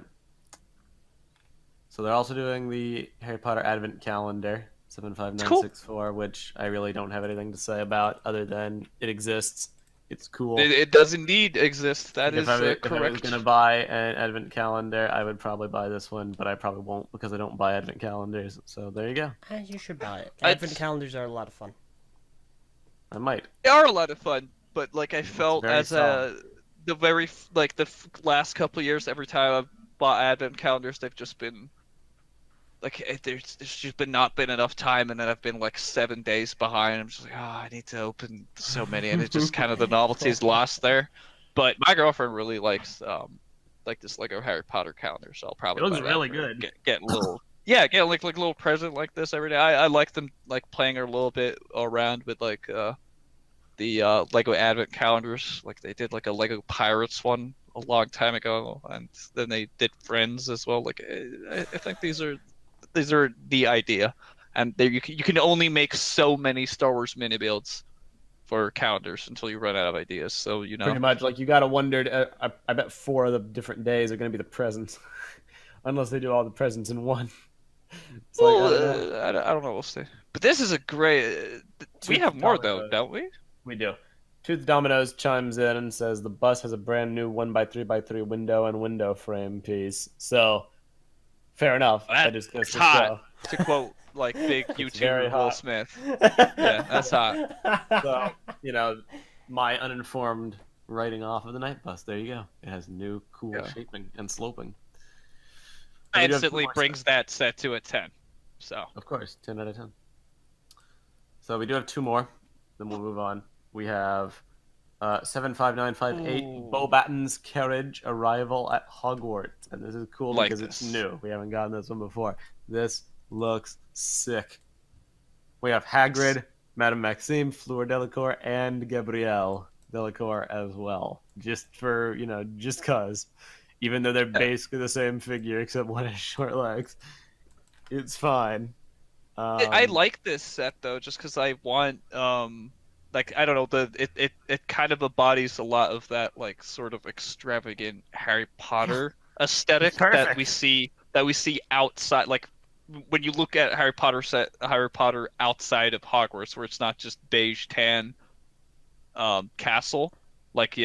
So they're also doing the Harry Potter Advent Calendar 75964, which I really don't have anything to say about other than it exists. It's cool. It does indeed exist. That is If I was correct. gonna buy an Advent Calendar, I would probably buy this one, but I probably won't because I don't buy Advent Calendars. So there you go. You should buy it. Advent calendars are a lot of fun. I might. They are a lot of fun, but like I felt very as solid. the last couple of years, every time I've bought Advent calendars, they've just been like there's just not been enough time, and then I've been like 7 days behind. I'm just like, I need to open so many, and it's just kind of the novelty is lost there. But my girlfriend really likes like this Lego Harry Potter calendar, so I'll probably It looks buy that really for- good. Get a little. Yeah, get like a little present like this every day. I like them like playing a little bit around with like the Lego Advent calendars. Like they did like a Lego Pirates one a long time ago, and then they did Friends as well. Like I think these are the idea, and there you can only make so many Star Wars mini builds for calendars until you run out of ideas. So Pretty much, like you gotta wonder. I bet 4 of the different days are gonna be the presents, unless they do all the presents in one. It's Well, like, I don't know. I don't know. We'll see. But this is a great. We have more though, don't we? We do. Tooth Dominoes chimes in and says the bus has a brand new 1x3x3 window and window frame piece. So, fair enough. That just goes That's to hot. show. To quote like big very YouTuber Will hot. Smith. Yeah, that's hot. So, my uninformed writing off of the night bus. There you go. It has new cool Yeah. shaping and sloping. And we do have two Instantly more brings sets. that set to a 10. So Of course, 10 out of 10. So we do have 2 more. Then we'll move on. We have 75958 Ooh. Beauxbaton's Carriage Arrival at Hogwarts. And this is cool Like because it's this. new. We haven't gotten this one before. This looks sick. We have Hagrid, Madame Maxime, Fleur Delacour, and Gabrielle Delacour as well. Just for, just cause. Even though they're basically the same figure, except one has short legs. It's fine. I like this set though, just because I want like I don't know it kind of embodies a lot of that like sort of extravagant Harry Potter aesthetic that we see outside, like when you look at Harry Potter outside of Hogwarts, where it's not just beige tan castle, like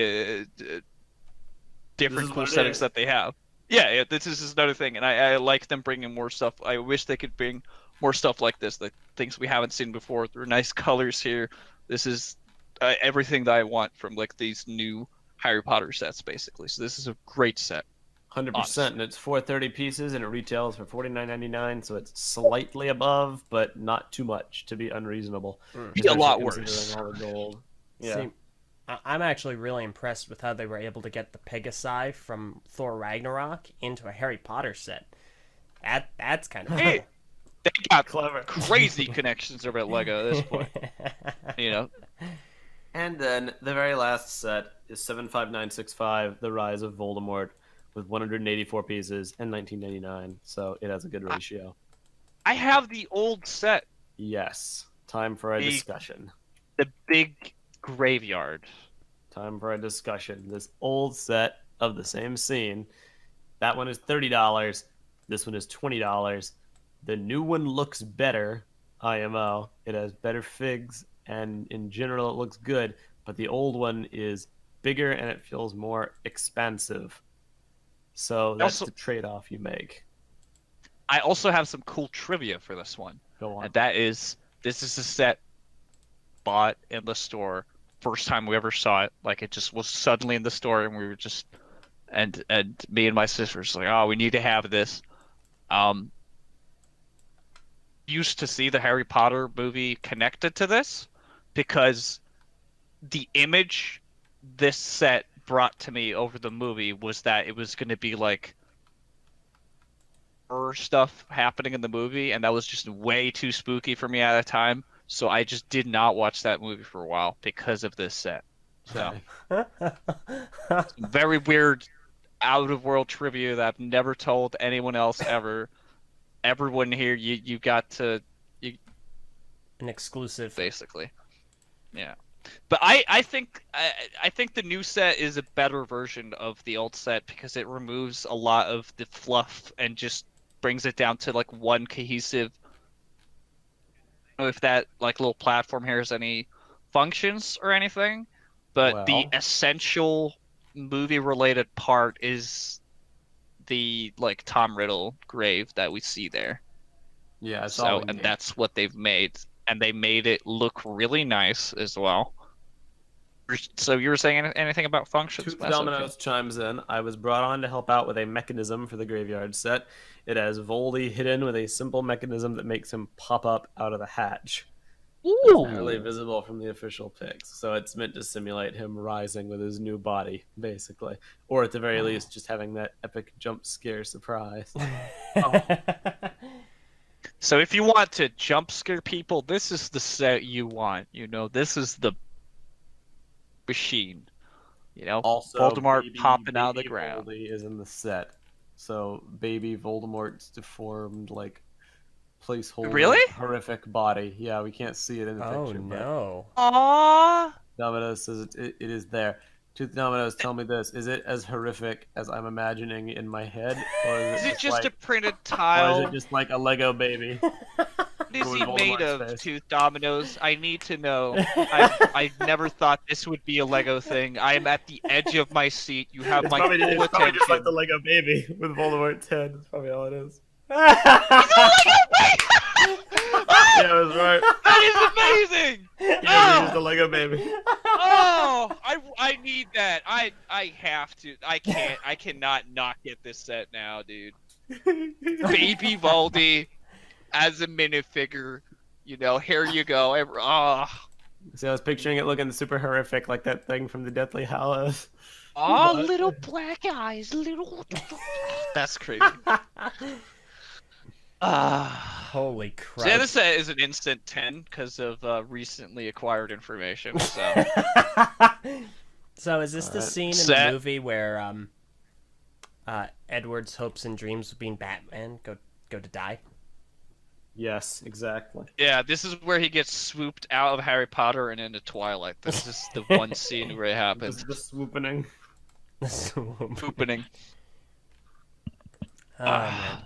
different cool settings that they have. Yeah, this is another thing, and I like them bringing more stuff. I wish they could bring more stuff like this, the things we haven't seen before. There are nice colors here. This is everything that I want from like these new Harry Potter sets, basically. So this is a great set. 100%, and it's 430 pieces, and it retails for $49.99, so it's slightly above, but not too much to be unreasonable. Be a lot Especially worse. considering all the gold. Yeah. See, I'm actually really impressed with how they were able to get the Pegasi from Thor Ragnarok into a Harry Potter set. That's kind of Hey, they got Clever. crazy connections over at Lego at this point. And then the very last set is 75965, The Rise of Voldemort, with 184 pieces and $19.99, so it has a good ratio. I have the old set, Yes. Time for a The- discussion. the big graveyard. Time for a discussion. This old set of the same scene. That one is $30. This one is $20. The new one looks better, IMO. It has better figs, and in general, it looks good. But the old one is bigger and it feels more expansive. So that's Also- the trade-off you make. I also have some cool trivia for this one. Go on. And that is, this is a set bought in the store first time we ever saw it. Like it just was suddenly in the store, and we were just and me and my sister was like, oh, we need to have this. Used to see the Harry Potter movie connected to this because the image this set brought to me over the movie was that it was going to be like horror stuff happening in the movie, and that was just way too spooky for me at the time. So I just did not watch that movie for a while because of this set. So very weird, out of world trivia that I've never told anyone else ever. Everyone here, you got to An exclusive. basically, yeah. But I think the new set is a better version of the old set because it removes a lot of the fluff and just brings it down to like one cohesive. I don't know if that like little platform here has any functions or anything, but the Well. essential movie related part is the like Tom Riddle grave that we see there. Yeah, it's So all we and need. that's what they've made, and they made it look really nice as well. So you were saying anything about functions? Tooth Meso? Dominoes chimes in. I was brought on to help out with a mechanism for the graveyard set. It has Voldy hidden with a simple mechanism that makes him pop up out of the hatch. It's not really visible from the official pics, so it's meant to simulate him rising with his new body, basically, or at the very least, just having that epic jump scare surprise. So if you want to jump scare people, this is the set you want. You know, this is the machine. You know, Also, Voldemort baby, popping out of the baby ground. Voldy is in the set, so baby Voldemort's deformed like placeholder Really? horrific body. Yeah, we can't see it in the Oh picture, but no. Aww. Dominoes says it is there. Tooth Dominoes, tell me this: is it as horrific as I'm imagining in my head, or is Is it it just like, a printed or is tile? it just like a Lego baby? What is he Voldemort's made of, face? Tooth Dominoes? I need to know. I never thought this would be a Lego thing. I am at the edge of my seat. You have my full attention. Lego baby with Voldemort's head. That's probably all it is. Yeah, I was right. That is amazing! Yeah, he's the Lego baby. Oh, I need that. I have to. I cannot not get this set now, dude. Baby Voldy as a minifigure. You know, here you go. See, I was picturing it looking super horrific, like that thing from the Deathly Hallows. Oh, What? little black eyes, little. That's crazy. Holy So yeah, crap. this set is an instant 10 because of recently acquired information. So So is this the Alright. scene in Set. the movie where Edward's hopes and dreams of being Batman go to die? Yes, exactly. yeah, this is where he gets swooped out of Harry Potter and into Twilight. This is the one scene where it happens. Just the swooping. Swooping. Oh, man.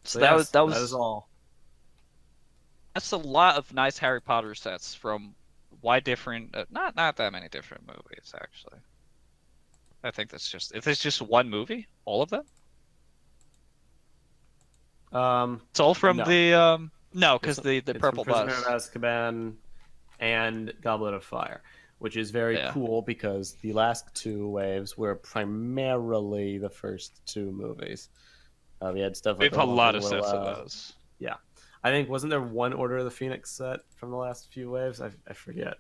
So that was that is all. that's a lot of nice Harry Potter sets from why different not that many different movies actually. I think that's just if it's just one movie, all of them. It's all from No. the no, because the It's purple from bus. Prisoner of Azkaban and Goblet of Fire, which is very Yeah. cool because the last two waves were primarily the first two movies. We had stuff We like have a lot of Willow. sets of those. I think wasn't there one Order of the Phoenix set from the last few waves? I forget,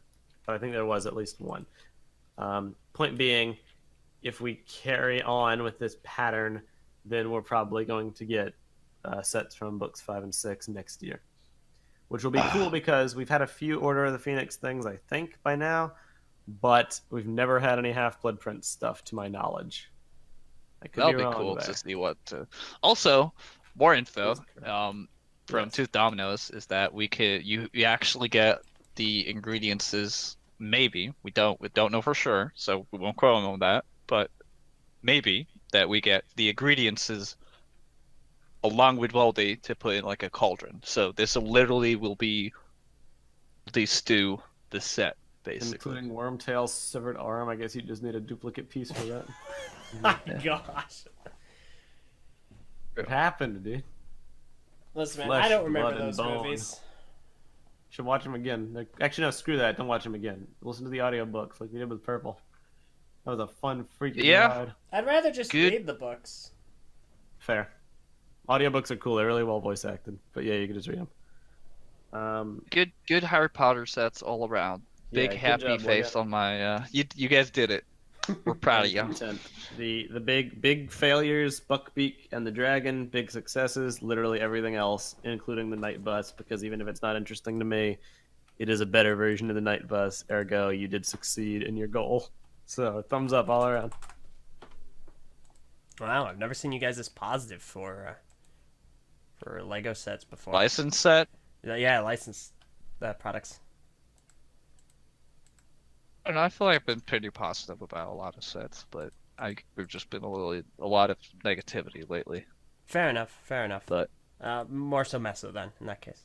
but I think there was at least one. Point being, if we carry on with this pattern, then we're probably going to get sets from books 5 and 6 next year, which will be cool because we've had a few Order of the Phoenix things, I think, by now, but we've never had any Half-Blood Prince stuff, to my knowledge. I could That'll be wrong cool there. to see what. Also, more info. That's From Yes. Tooth Dominoes is that we could you actually get the ingredients. Maybe we don't know for sure, so we won't quote on that. But maybe that we get the ingredients along with Voldy to put in like a cauldron. So this literally will be the stew, the set basically. Including Wormtail's severed arm. I guess you just need a duplicate piece for that. My gosh. It happened, dude. Listen, man, Flesh, I don't remember blood, and those bone. movies. Should watch them again. Actually, no, screw that. Don't watch them again. Listen to the audiobooks like we did with Purple. That was a fun freaking ride. I'd rather just read the books. Fair. Audiobooks are cool. They're really well voice acted. But yeah, you can just read them. Good Harry Potter sets all around. Big good happy job, face on my. You guys did it. We're proud of you. The big failures, Buckbeak and the Dragon. Big successes, literally everything else, including the Night Bus. Because even if it's not interesting to me, it is a better version of the Night Bus. Ergo, you did succeed in your goal. So thumbs up all around. Wow, I've never seen you guys this positive for Lego sets before. License set. Yeah, licensed products. And I feel like I've been pretty positive about a lot of sets, but we've just been a lot of negativity lately. Fair enough. But more so Meso then, in that case.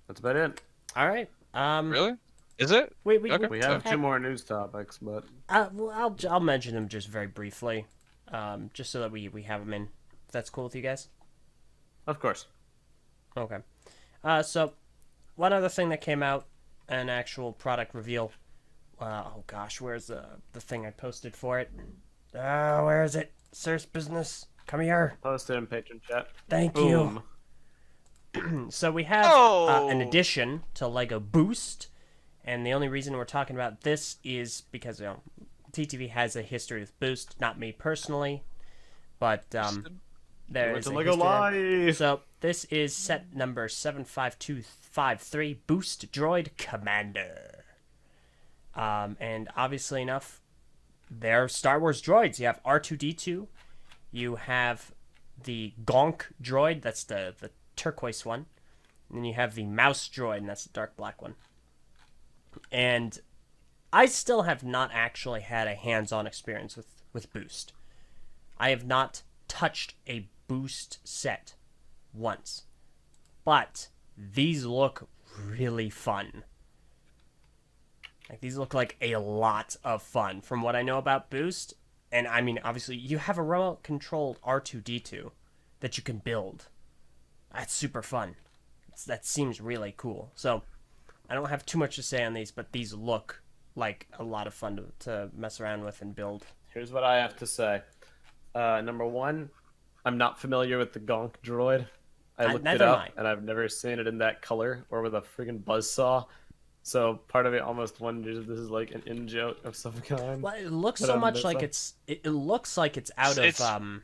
That's about it. All right. Really? Is it? We have 2 more news topics, but well, I'll mention them just very briefly, just so that we have them in. If that's cool with you guys. of course. Okay. So one other thing that came out, an actual product reveal. Oh gosh, where's the thing I posted for it? Where is it? Sir's business. Come here. Posted in patron chat. Thank Boom. you. So we have an addition to Lego Boost, and the only reason we're talking about this is because TTV has a history with Boost. Not me personally, but there is a Lego history. Live. So this is set number 75253, Boost Droid Commander. And obviously enough, they're Star Wars droids. You have R2-D2, you have the Gonk droid, that's the turquoise one, and then you have the Mouse droid, and that's the dark black one. And I still have not actually had a hands-on experience with Boost. I have not touched a Boost set once, but these look really fun. Like, these look like a lot of fun from what I know about Boost. And I mean, obviously, you have a remote controlled R2-D2 that you can build. That's super fun. That seems really cool. So I don't have too much to say on these, but these look like a lot of fun to mess around with and build. Here's what I have to say. Number one, I'm not familiar with the Gonk droid. I looked it up, and I've never seen it in that color or with a freaking buzzsaw. So part of it almost wonders if this is like an in-joke of some kind. Well, it looks so much like it looks like it's out of oh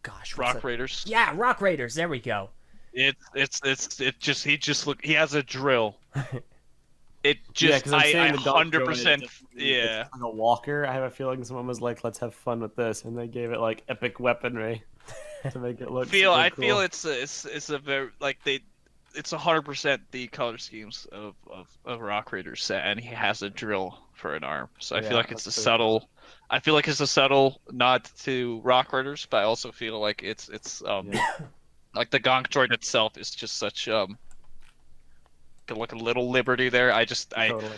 gosh, Rock Raiders. Yeah, Rock Raiders. There we go. He has a drill. It just I 100% yeah. It's like a walker. I have a feeling someone was like, "Let's have fun with this," and they gave it like epic weaponry to make it look. I cool. feel it's a very it's 100% the color schemes of Rock Raiders set, and he has a drill for an arm. So I feel like it's a subtle. Cool. I feel like it's a subtle nod to Rock Raiders, but I also feel like it's like the Gonk droid itself is just such like a little liberty there. Totally.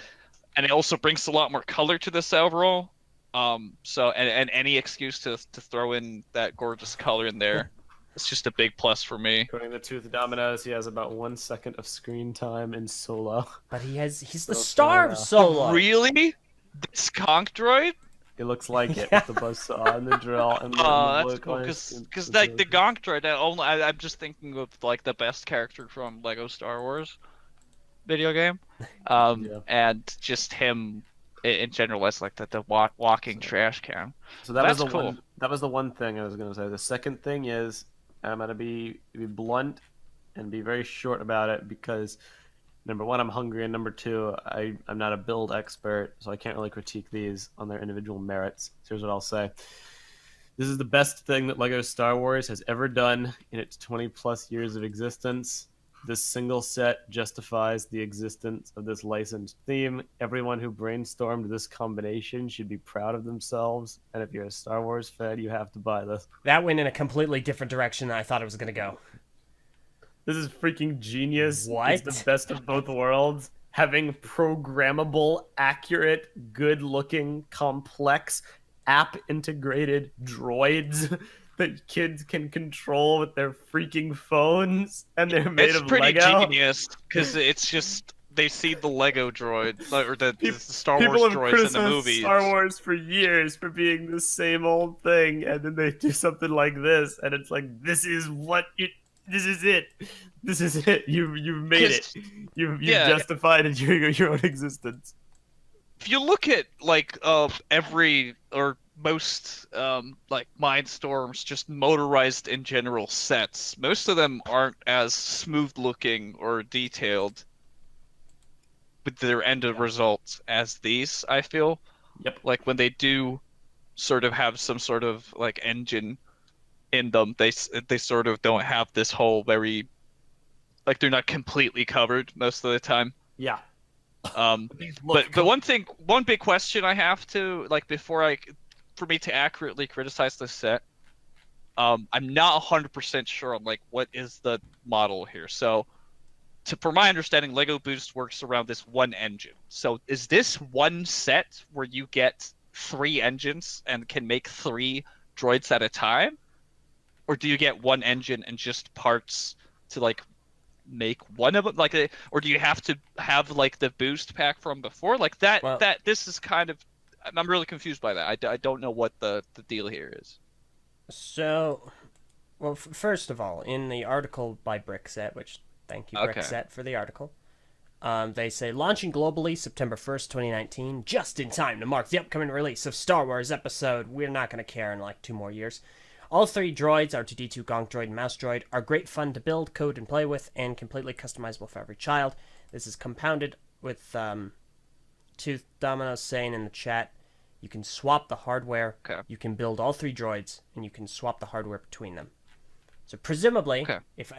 And it also brings a lot more color to this overall. So and any excuse to throw in that gorgeous color in there. It's just a big plus for me. According to Tooth Dominoes, he has about 1 second of screen time in Solo. But he's the star of Solo. Really? This Gonk droid? It looks like it with the buzzsaw and the drill and the that's cool. Because like the Gonk droid, I'm just thinking of like the best character from Lego Star Wars video game, and just him in general as like the walking trash can. So that's cool. That was the one thing I was gonna say. The second thing is, I'm gonna be blunt and be very short about it because number one, I'm hungry, and number two, I'm not a build expert, so I can't really critique these on their individual merits. So here's what I'll say. This is the best thing that LEGO Star Wars has ever done in its 20 plus years of existence. This single set justifies the existence of this licensed theme. Everyone who brainstormed this combination should be proud of themselves. And if you're a Star Wars fan, you have to buy this. That went in a completely different direction than I thought it was going to go. This is freaking genius. What? It's the best of both worlds. Having programmable, accurate, good-looking, complex, app-integrated droids that kids can control with their freaking phones, and they're made It's of pretty Lego. genius because it's just they see the Lego droid or the Pe- Star Wars People have droids in the criticized movies. Star Wars for years for being the same old thing, and then they do something like this, and it's like, this is it. This is it. You've made it. 'Cause, You've yeah, justified it your own existence. if you look at like every or most like Mindstorms, just motorized in general sets, most of them aren't as smooth looking or detailed with their end results as these, I feel. Yep. Like when they do sort of have some sort of like engine in them, they sort of don't have this whole very like they're not completely covered most of the time. Yeah. But one big question I have to like for me to accurately criticize this set, I'm not 100% sure on like what is the model here. So, for my understanding, Lego Boost works around this one engine. So, is this one set where you get 3 engines and can make 3 droids at a time, or do you get one engine and just parts to like make one of them or do you have to have like the boost pack from before like that? Well- This is kind of I'm really confused by that. I don't know what the deal here is. So, well, first of all, in the article by BrickSet, which thank you Okay. BrickSet for the article, they say launching globally September 1st, 2019, just in time to mark the upcoming release of Star Wars Episode. We're not going to care in like 2 more years. All 3 droids, R2-D2, Gonk Droid, and Mouse Droid, are great fun to build, code, and play with, and completely customizable for every child. This is compounded with Tooth Domino saying in the chat, you can swap the hardware, Okay. you can build all 3 droids, and you can swap the hardware between them. So presumably, Okay. if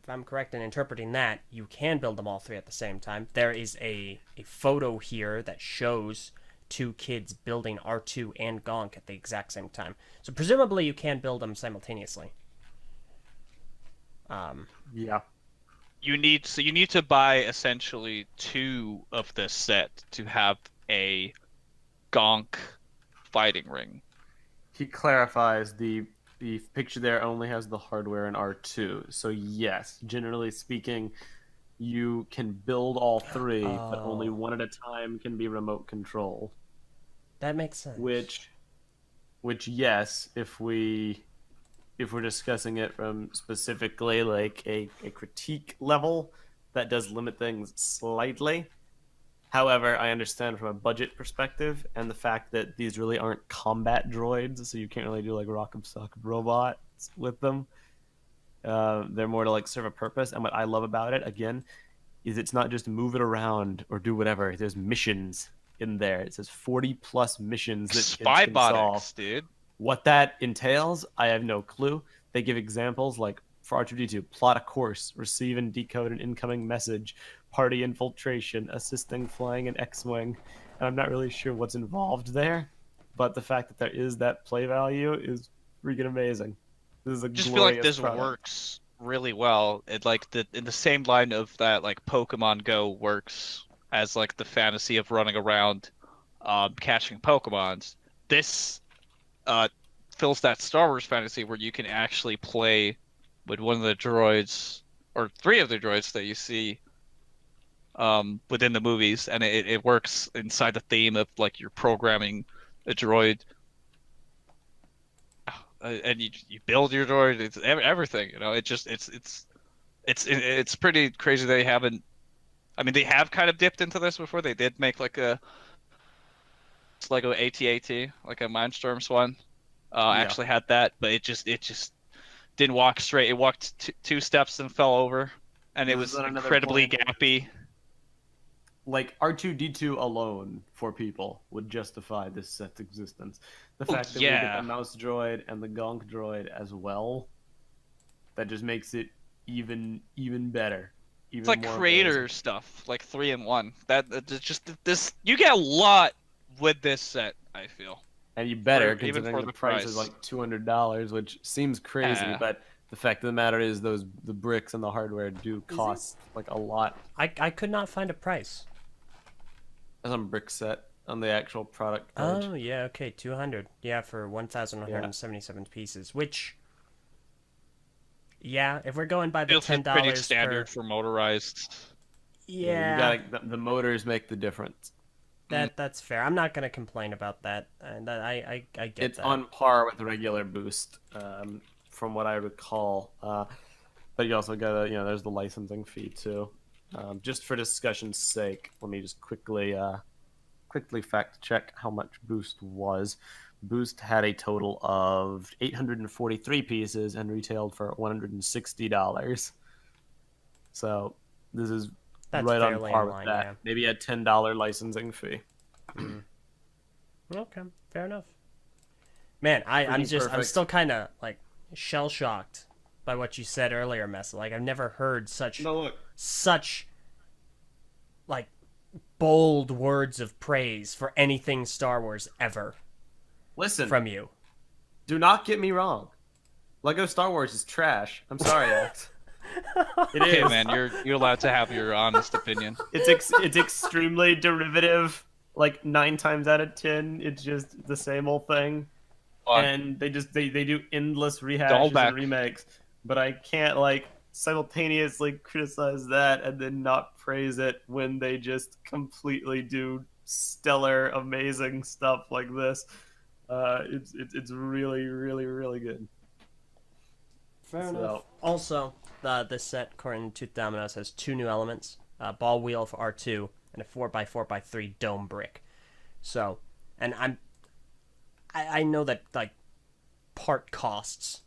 I'm correct in interpreting that, you can build them all 3 at the same time. There is a photo here that shows 2 kids building R2 and Gonk at the exact same time. So presumably you can build them simultaneously. Yeah. You need to buy essentially 2 of this set to have a Gonk fighting ring. He clarifies the picture there only has the hardware in R2. So yes, generally speaking, you can build all 3, but only one at a time can be remote control. That makes sense. Which yes, if we're discussing it from specifically like a critique level, that does limit things slightly. However, I understand from a budget perspective and the fact that these really aren't combat droids, so you can't really do like rock'em sock'em robots with them. They're more to like serve a purpose. And what I love about it, again, is it's not just move it around or do whatever. There's missions in there. It says 40 plus missions that Spy kids can solve. botics, dude. What that entails, I have no clue. They give examples like for R2-D2, plot a course, receive and decode an incoming message, party infiltration, assisting flying an X-Wing. And I'm not really sure what's involved there, but the fact that there is that play value is freaking amazing. This is a Just feel like glorious this product. works really well. It like in the same line of that like Pokemon Go works as like the fantasy of running around catching Pokemons. This fills that Star Wars fantasy where you can actually play with one of the droids or 3 of the droids that you see within the movies, and it works inside the theme of like you're programming a droid. And you build your droid. It's everything, you know. It's pretty crazy they haven't. I mean, they have kind of dipped into this before. They did make like a Lego AT-AT, like a Mindstorms one. Actually had that, but it just didn't walk straight. It walked 2 steps and fell over, and it This was is another incredibly point. gappy. Like R2-D2 alone for people would justify this set's existence. The fact that we get yeah. the mouse droid and the Gonk droid as well, that just makes it even better. Even It's like more creator amazing. stuff, like 3 in 1. That just this you get a lot with this set, I feel. And you better, even considering for the the price is price. like $200, which seems crazy, Yeah. but the fact of the matter is the bricks and the hardware do cost like a lot. I could not find a price. As on BrickSet, on the actual product page. Oh, yeah, okay, 200. Yeah, for 1,177 pieces, which, yeah, if we're going by the Feels $10 pretty per... standard for motorized. Yeah, You gotta, the motors make the difference. that's fair. I'm not going to complain about that, and I get It's that. on par with the regular Boost, from what I recall. But you also gotta, there's the licensing fee too. Just for discussion's sake, let me just quickly fact check how much Boost was. Boost had a total of 843 pieces and retailed for $160. So this is That's right on fairly par in with line, that. yeah. Maybe a $10 licensing fee. Okay, fair enough. Man, I'm perfect. still kind of like shell shocked by what you said earlier, Meso. Like I've never heard such like bold words of praise for anything Star Wars ever Listen, from you. do not get me wrong. Lego Star Wars is trash. I'm sorry, Alex. It Okay, is. man, you're allowed to have your honest opinion. It's extremely derivative. Like 9 times out of 10, it's just the same old thing. Fun. And they do endless Dull rehashes back. and remakes. But I can't like simultaneously criticize that and then not praise it when they just completely do stellar, amazing stuff like this. It's really, really, really good. Fair So- enough. Also, this set, according to Domino's, has 2 new elements: ball wheel for R2 and a 4x4x3 dome brick. So, and I know that like part costs,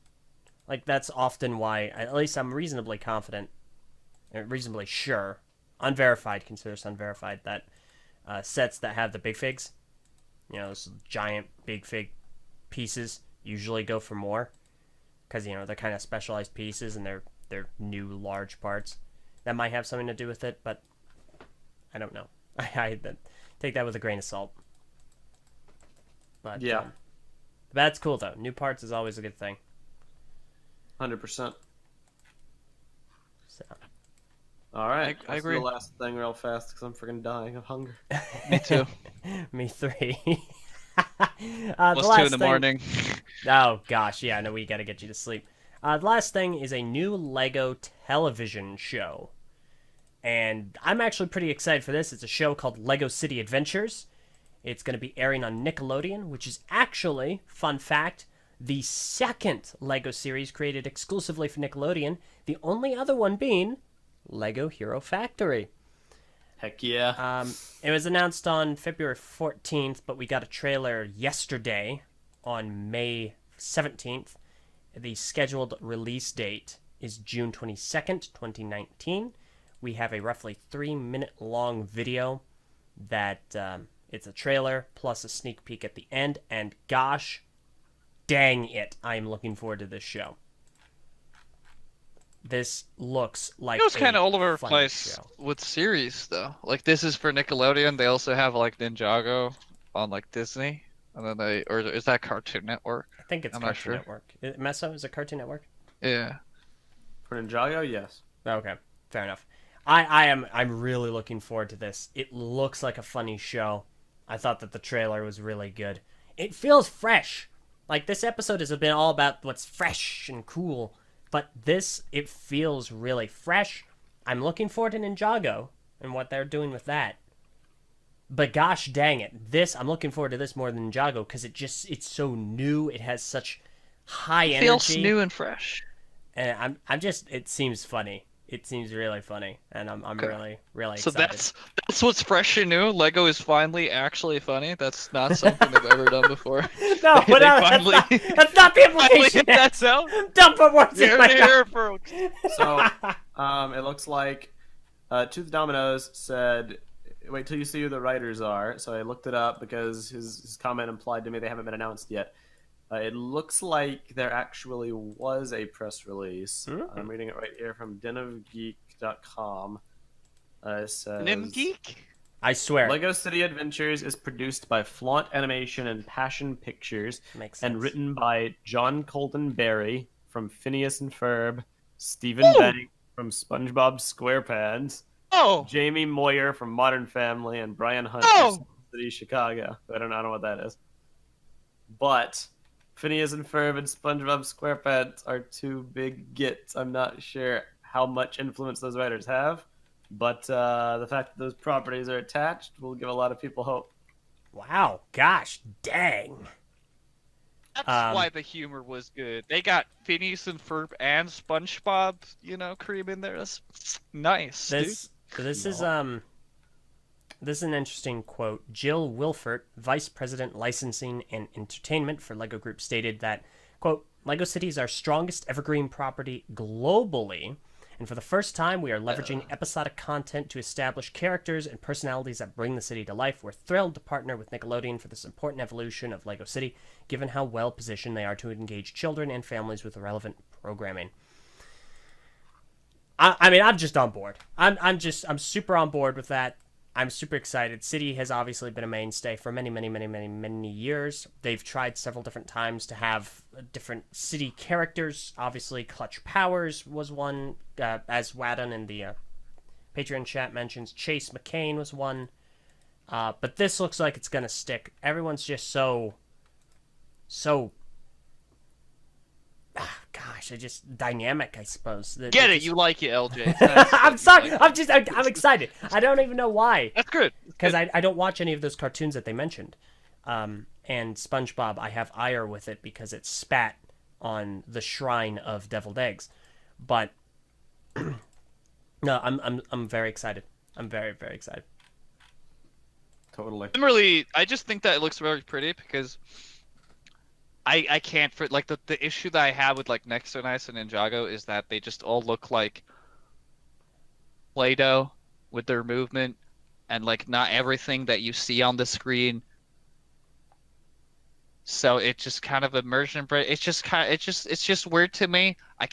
like that's often why. At least I'm reasonably confident, reasonably sure, unverified, consider us unverified, that sets that have the big figs, those giant big fig pieces, usually go for more. Because, they're kind of specialized pieces and they're new large parts. That might have something to do with it, but I don't know. I take that with a grain of salt. But Yeah. that's cool, though. New parts is always a good thing. 100%. So, All right. I Let's do agree. the last thing real fast because I'm freaking dying of hunger. Me too. me 3. Plus 2 in the morning. Oh, gosh. Yeah, no, we got to get you to sleep. The last thing is a new Lego television show. And I'm actually pretty excited for this. It's a show called Lego City Adventures. It's going to be airing on Nickelodeon, which is actually, fun fact, the second Lego series created exclusively for Nickelodeon. The only other one being Lego Hero Factory. Heck yeah. It was announced on February 14th, but we got a trailer yesterday on May 17th. The scheduled release date is June 22nd, 2019. We have a roughly 3-minute long video that it's a trailer plus a sneak peek at the end, and gosh dang it, I'm looking forward to this show. This looks like It was kind of all over the fun place show. with series, though. Like, this is for Nickelodeon. They also have, like, Ninjago on, like, Disney. And then or is that Cartoon Network? I think it's I'm not Cartoon sure. Network. Meso, is it Cartoon Network? Yeah. For Ninjago, yes. Okay, fair enough. I'm really looking forward to this. It looks like a funny show. I thought that the trailer was really good. It feels fresh. Like, this episode has been all about what's fresh and cool, but it feels really fresh. I'm looking forward to Ninjago and what they're doing with that. But gosh dang it, I'm looking forward to this more than Ninjago because it's so new. It has such high energy. Feels new and fresh. And it seems funny. It seems really funny, and I'm Okay. really, really So excited. that's what's fresh and new. Lego is finally actually funny. That's not something they've ever done before. No, They finally, that's not the finally implication. hit that sound. Don't put words in Here my to mouth. hear, folks. So, it looks like Tooth Dominoes said, wait till you see who the writers are. So I looked it up because his comment implied to me they haven't been announced yet. It looks like there actually was a press release. I'm reading it right here from denofgeek.com. It says, Nim Geek? I swear. Lego City Adventures is produced by Flaunt Animation and Passion Pictures Makes sense. and written by John Colton Berry from Phineas and Ferb, Stephen Ooh. Benning from SpongeBob SquarePants, Oh! Jamie Moyer from Modern Family, and Brian Hunt Oh! from City, Chicago. I don't know what that is. But Phineas and Ferb and SpongeBob SquarePants are two big gets. I'm not sure how much influence those writers have, but the fact that those properties are attached will give a lot of people hope. Wow, gosh, dang. That's why the humor was good. They got Phineas and Ferb and SpongeBob, cream in there. That's nice, This is this is an interesting quote. Jill Wilfert, Vice President Licensing and Entertainment for LEGO Group, stated that, quote, LEGO City is our strongest evergreen property globally, and for the first time we are leveraging episodic content to establish characters and personalities that bring the city to life. We're thrilled to partner with Nickelodeon for this important evolution of LEGO City, given how well positioned they are to engage children and families with relevant programming. I mean, I'm just on board. I'm super on board with that. I'm super excited. City has obviously been a mainstay for many years. They've tried several different times to have different city characters. Obviously, Clutch Powers was one, as Wadden in the Patreon chat mentions. Chase McCain was one. But this looks like it's going to stick. Everyone's just so dynamic, I suppose. Get it? You like it, LJ. I'm sorry. I'm excited. I don't even know why. That's good. Because I don't watch any of those cartoons that they mentioned. And SpongeBob, I have ire with it because it spat on the shrine of deviled eggs. But no, I'm very excited. I'm very, very excited. Totally. I just think that it looks very pretty because I can't the issue that I have with like Nexo Nice and Ninjago is that they just all look like Play-Doh with their movement, and like not everything that you see on the screen. So it's just kind of immersion, but it's just weird to me. I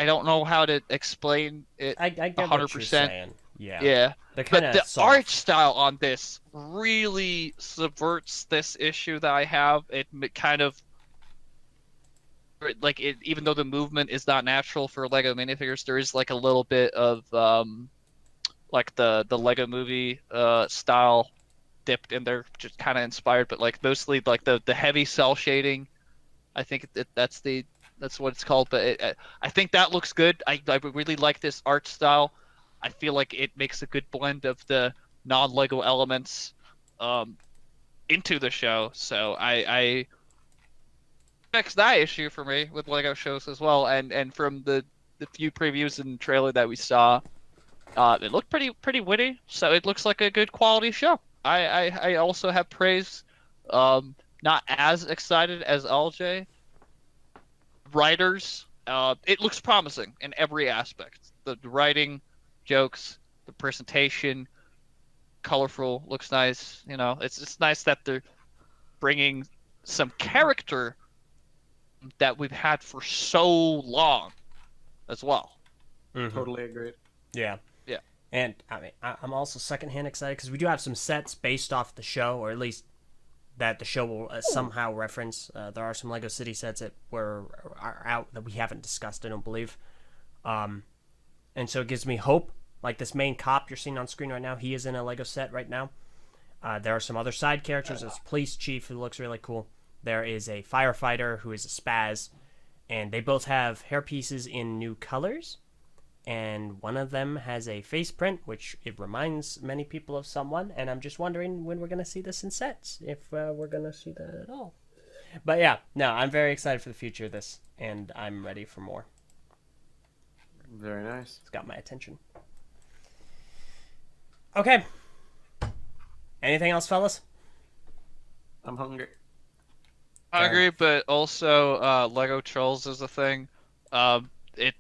don't know how to explain it. I get 100%. what you're saying. Yeah. Yeah. But The art style on this really subverts this issue that I have. It kind of even though the movement is not natural for Lego minifigures, there is like a little bit of like the Lego movie style dipped in there, just kind of inspired, but like mostly like the heavy cell shading. I think that's what it's called, but I think that looks good. I really like this art style. I feel like it makes a good blend of the non-Lego elements into the show. So I next that issue for me with Lego shows as well, and from the few previews and trailer that we saw, it looked pretty witty. So it looks like a good quality show. I also have praise. Not as excited as Eljay. Writers, it looks promising in every aspect. The writing, jokes, the presentation, colorful, looks nice. It's nice that they're bringing some character that we've had for so long as well. Mm-hmm. Totally agreed. Yeah. Yeah. And I mean, I'm also secondhand excited because we do have some sets based off the show, or at least that the show will somehow reference. There are some Lego City sets that are out that we haven't discussed, I don't believe. And so it gives me hope. Like this main cop you're seeing on screen right now, he is in a Lego set right now. There are some other side characters. There's a police chief who looks really cool. There is a firefighter who is a spaz, and they both have hair pieces in new colors. And one of them has a face print, which it reminds many people of someone. And I'm just wondering when we're going to see this in sets, if we're going to see that at all. But yeah, no, I'm very excited for the future of this, and I'm ready for more. Very nice. It's got my attention. Okay. Anything else, fellas? I'm hungry. I agree, but also Lego Trolls is a thing.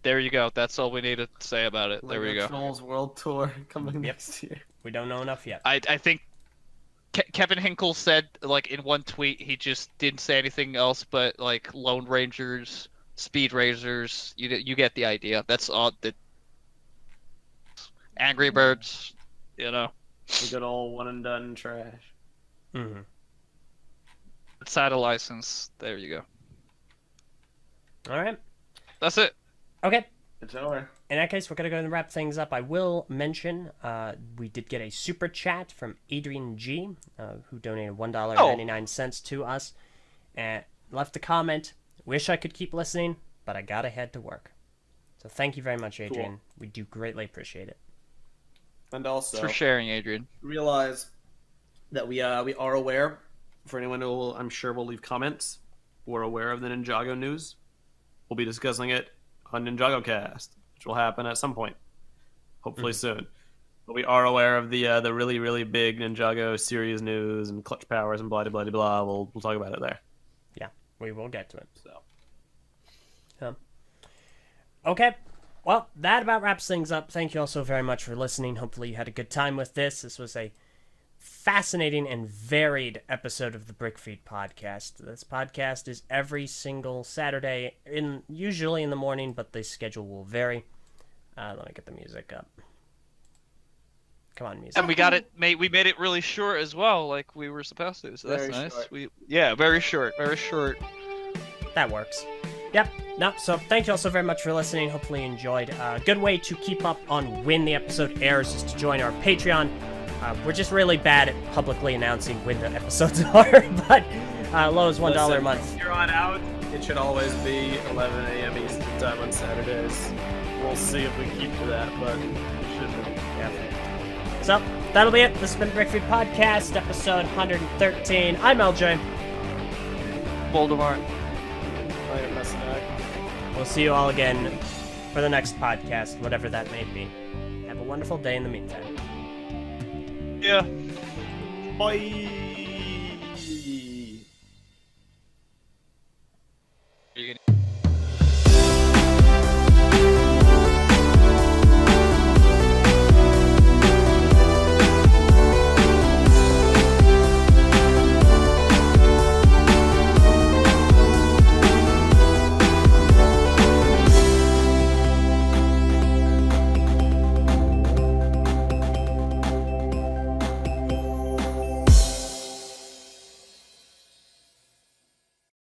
There you go. That's all we need to say about it. There we go. Trolls World Tour coming next year. We don't know enough yet. I think Kevin Hinkle said, like, in one tweet, he just didn't say anything else but, like, Lone Rangers, Speed Racers. You get the idea. That's all. Angry Birds, The good old one and done trash. Mm-hmm. Outside a license. There you go. All right. That's it. Okay. Enjoy. In that case, we're going to wrap things up. I will mention we did get a super chat from Adrian G, who donated $1.99 to us, and left a comment. Wish I could keep listening, but I gotta head to work. So thank you very much, Adrian. Cool. We do greatly appreciate it. And also, Thanks for sharing, Adrian. realize that we are aware, for anyone who will, I'm sure will leave comments, we're aware of the Ninjago news. We'll be discussing it on Ninjago Cast, which will happen at some point, hopefully soon. But we are aware of the really, really big Ninjago series news and clutch powers and blah, blah, blah, blah. We'll talk about it there. Yeah, we will get to it. So. Okay. Well, that about wraps things up. Thank you all so very much for listening. Hopefully you had a good time with this. This was a fascinating and varied episode of the BrickFeed Podcast. This podcast is every single Saturday, usually in the morning, but the schedule will vary. Let me get the music up. Come on, music. And we got it. We made it really short as well, like we were supposed to. So that's Very nice. short. Very short. Very short. That works. Yep. No, so thank you all so very much for listening. Hopefully you enjoyed. A good way to keep up on when the episode airs is to join our Patreon. We're just really bad at publicly announcing when the episodes are, but low as $1 a month. From here on out, it should always be 11 a.m. Eastern time on Saturdays. We'll see if we keep to that, but it should be. Yeah. So, that'll be it. This has been BrickFeed Podcast, episode 113. I'm Eljay. Voldemort. Later, Messiah. We'll see you all again for the next podcast, whatever that may be. Have a wonderful day in the meantime. Yeah. Bye. Are you gonna...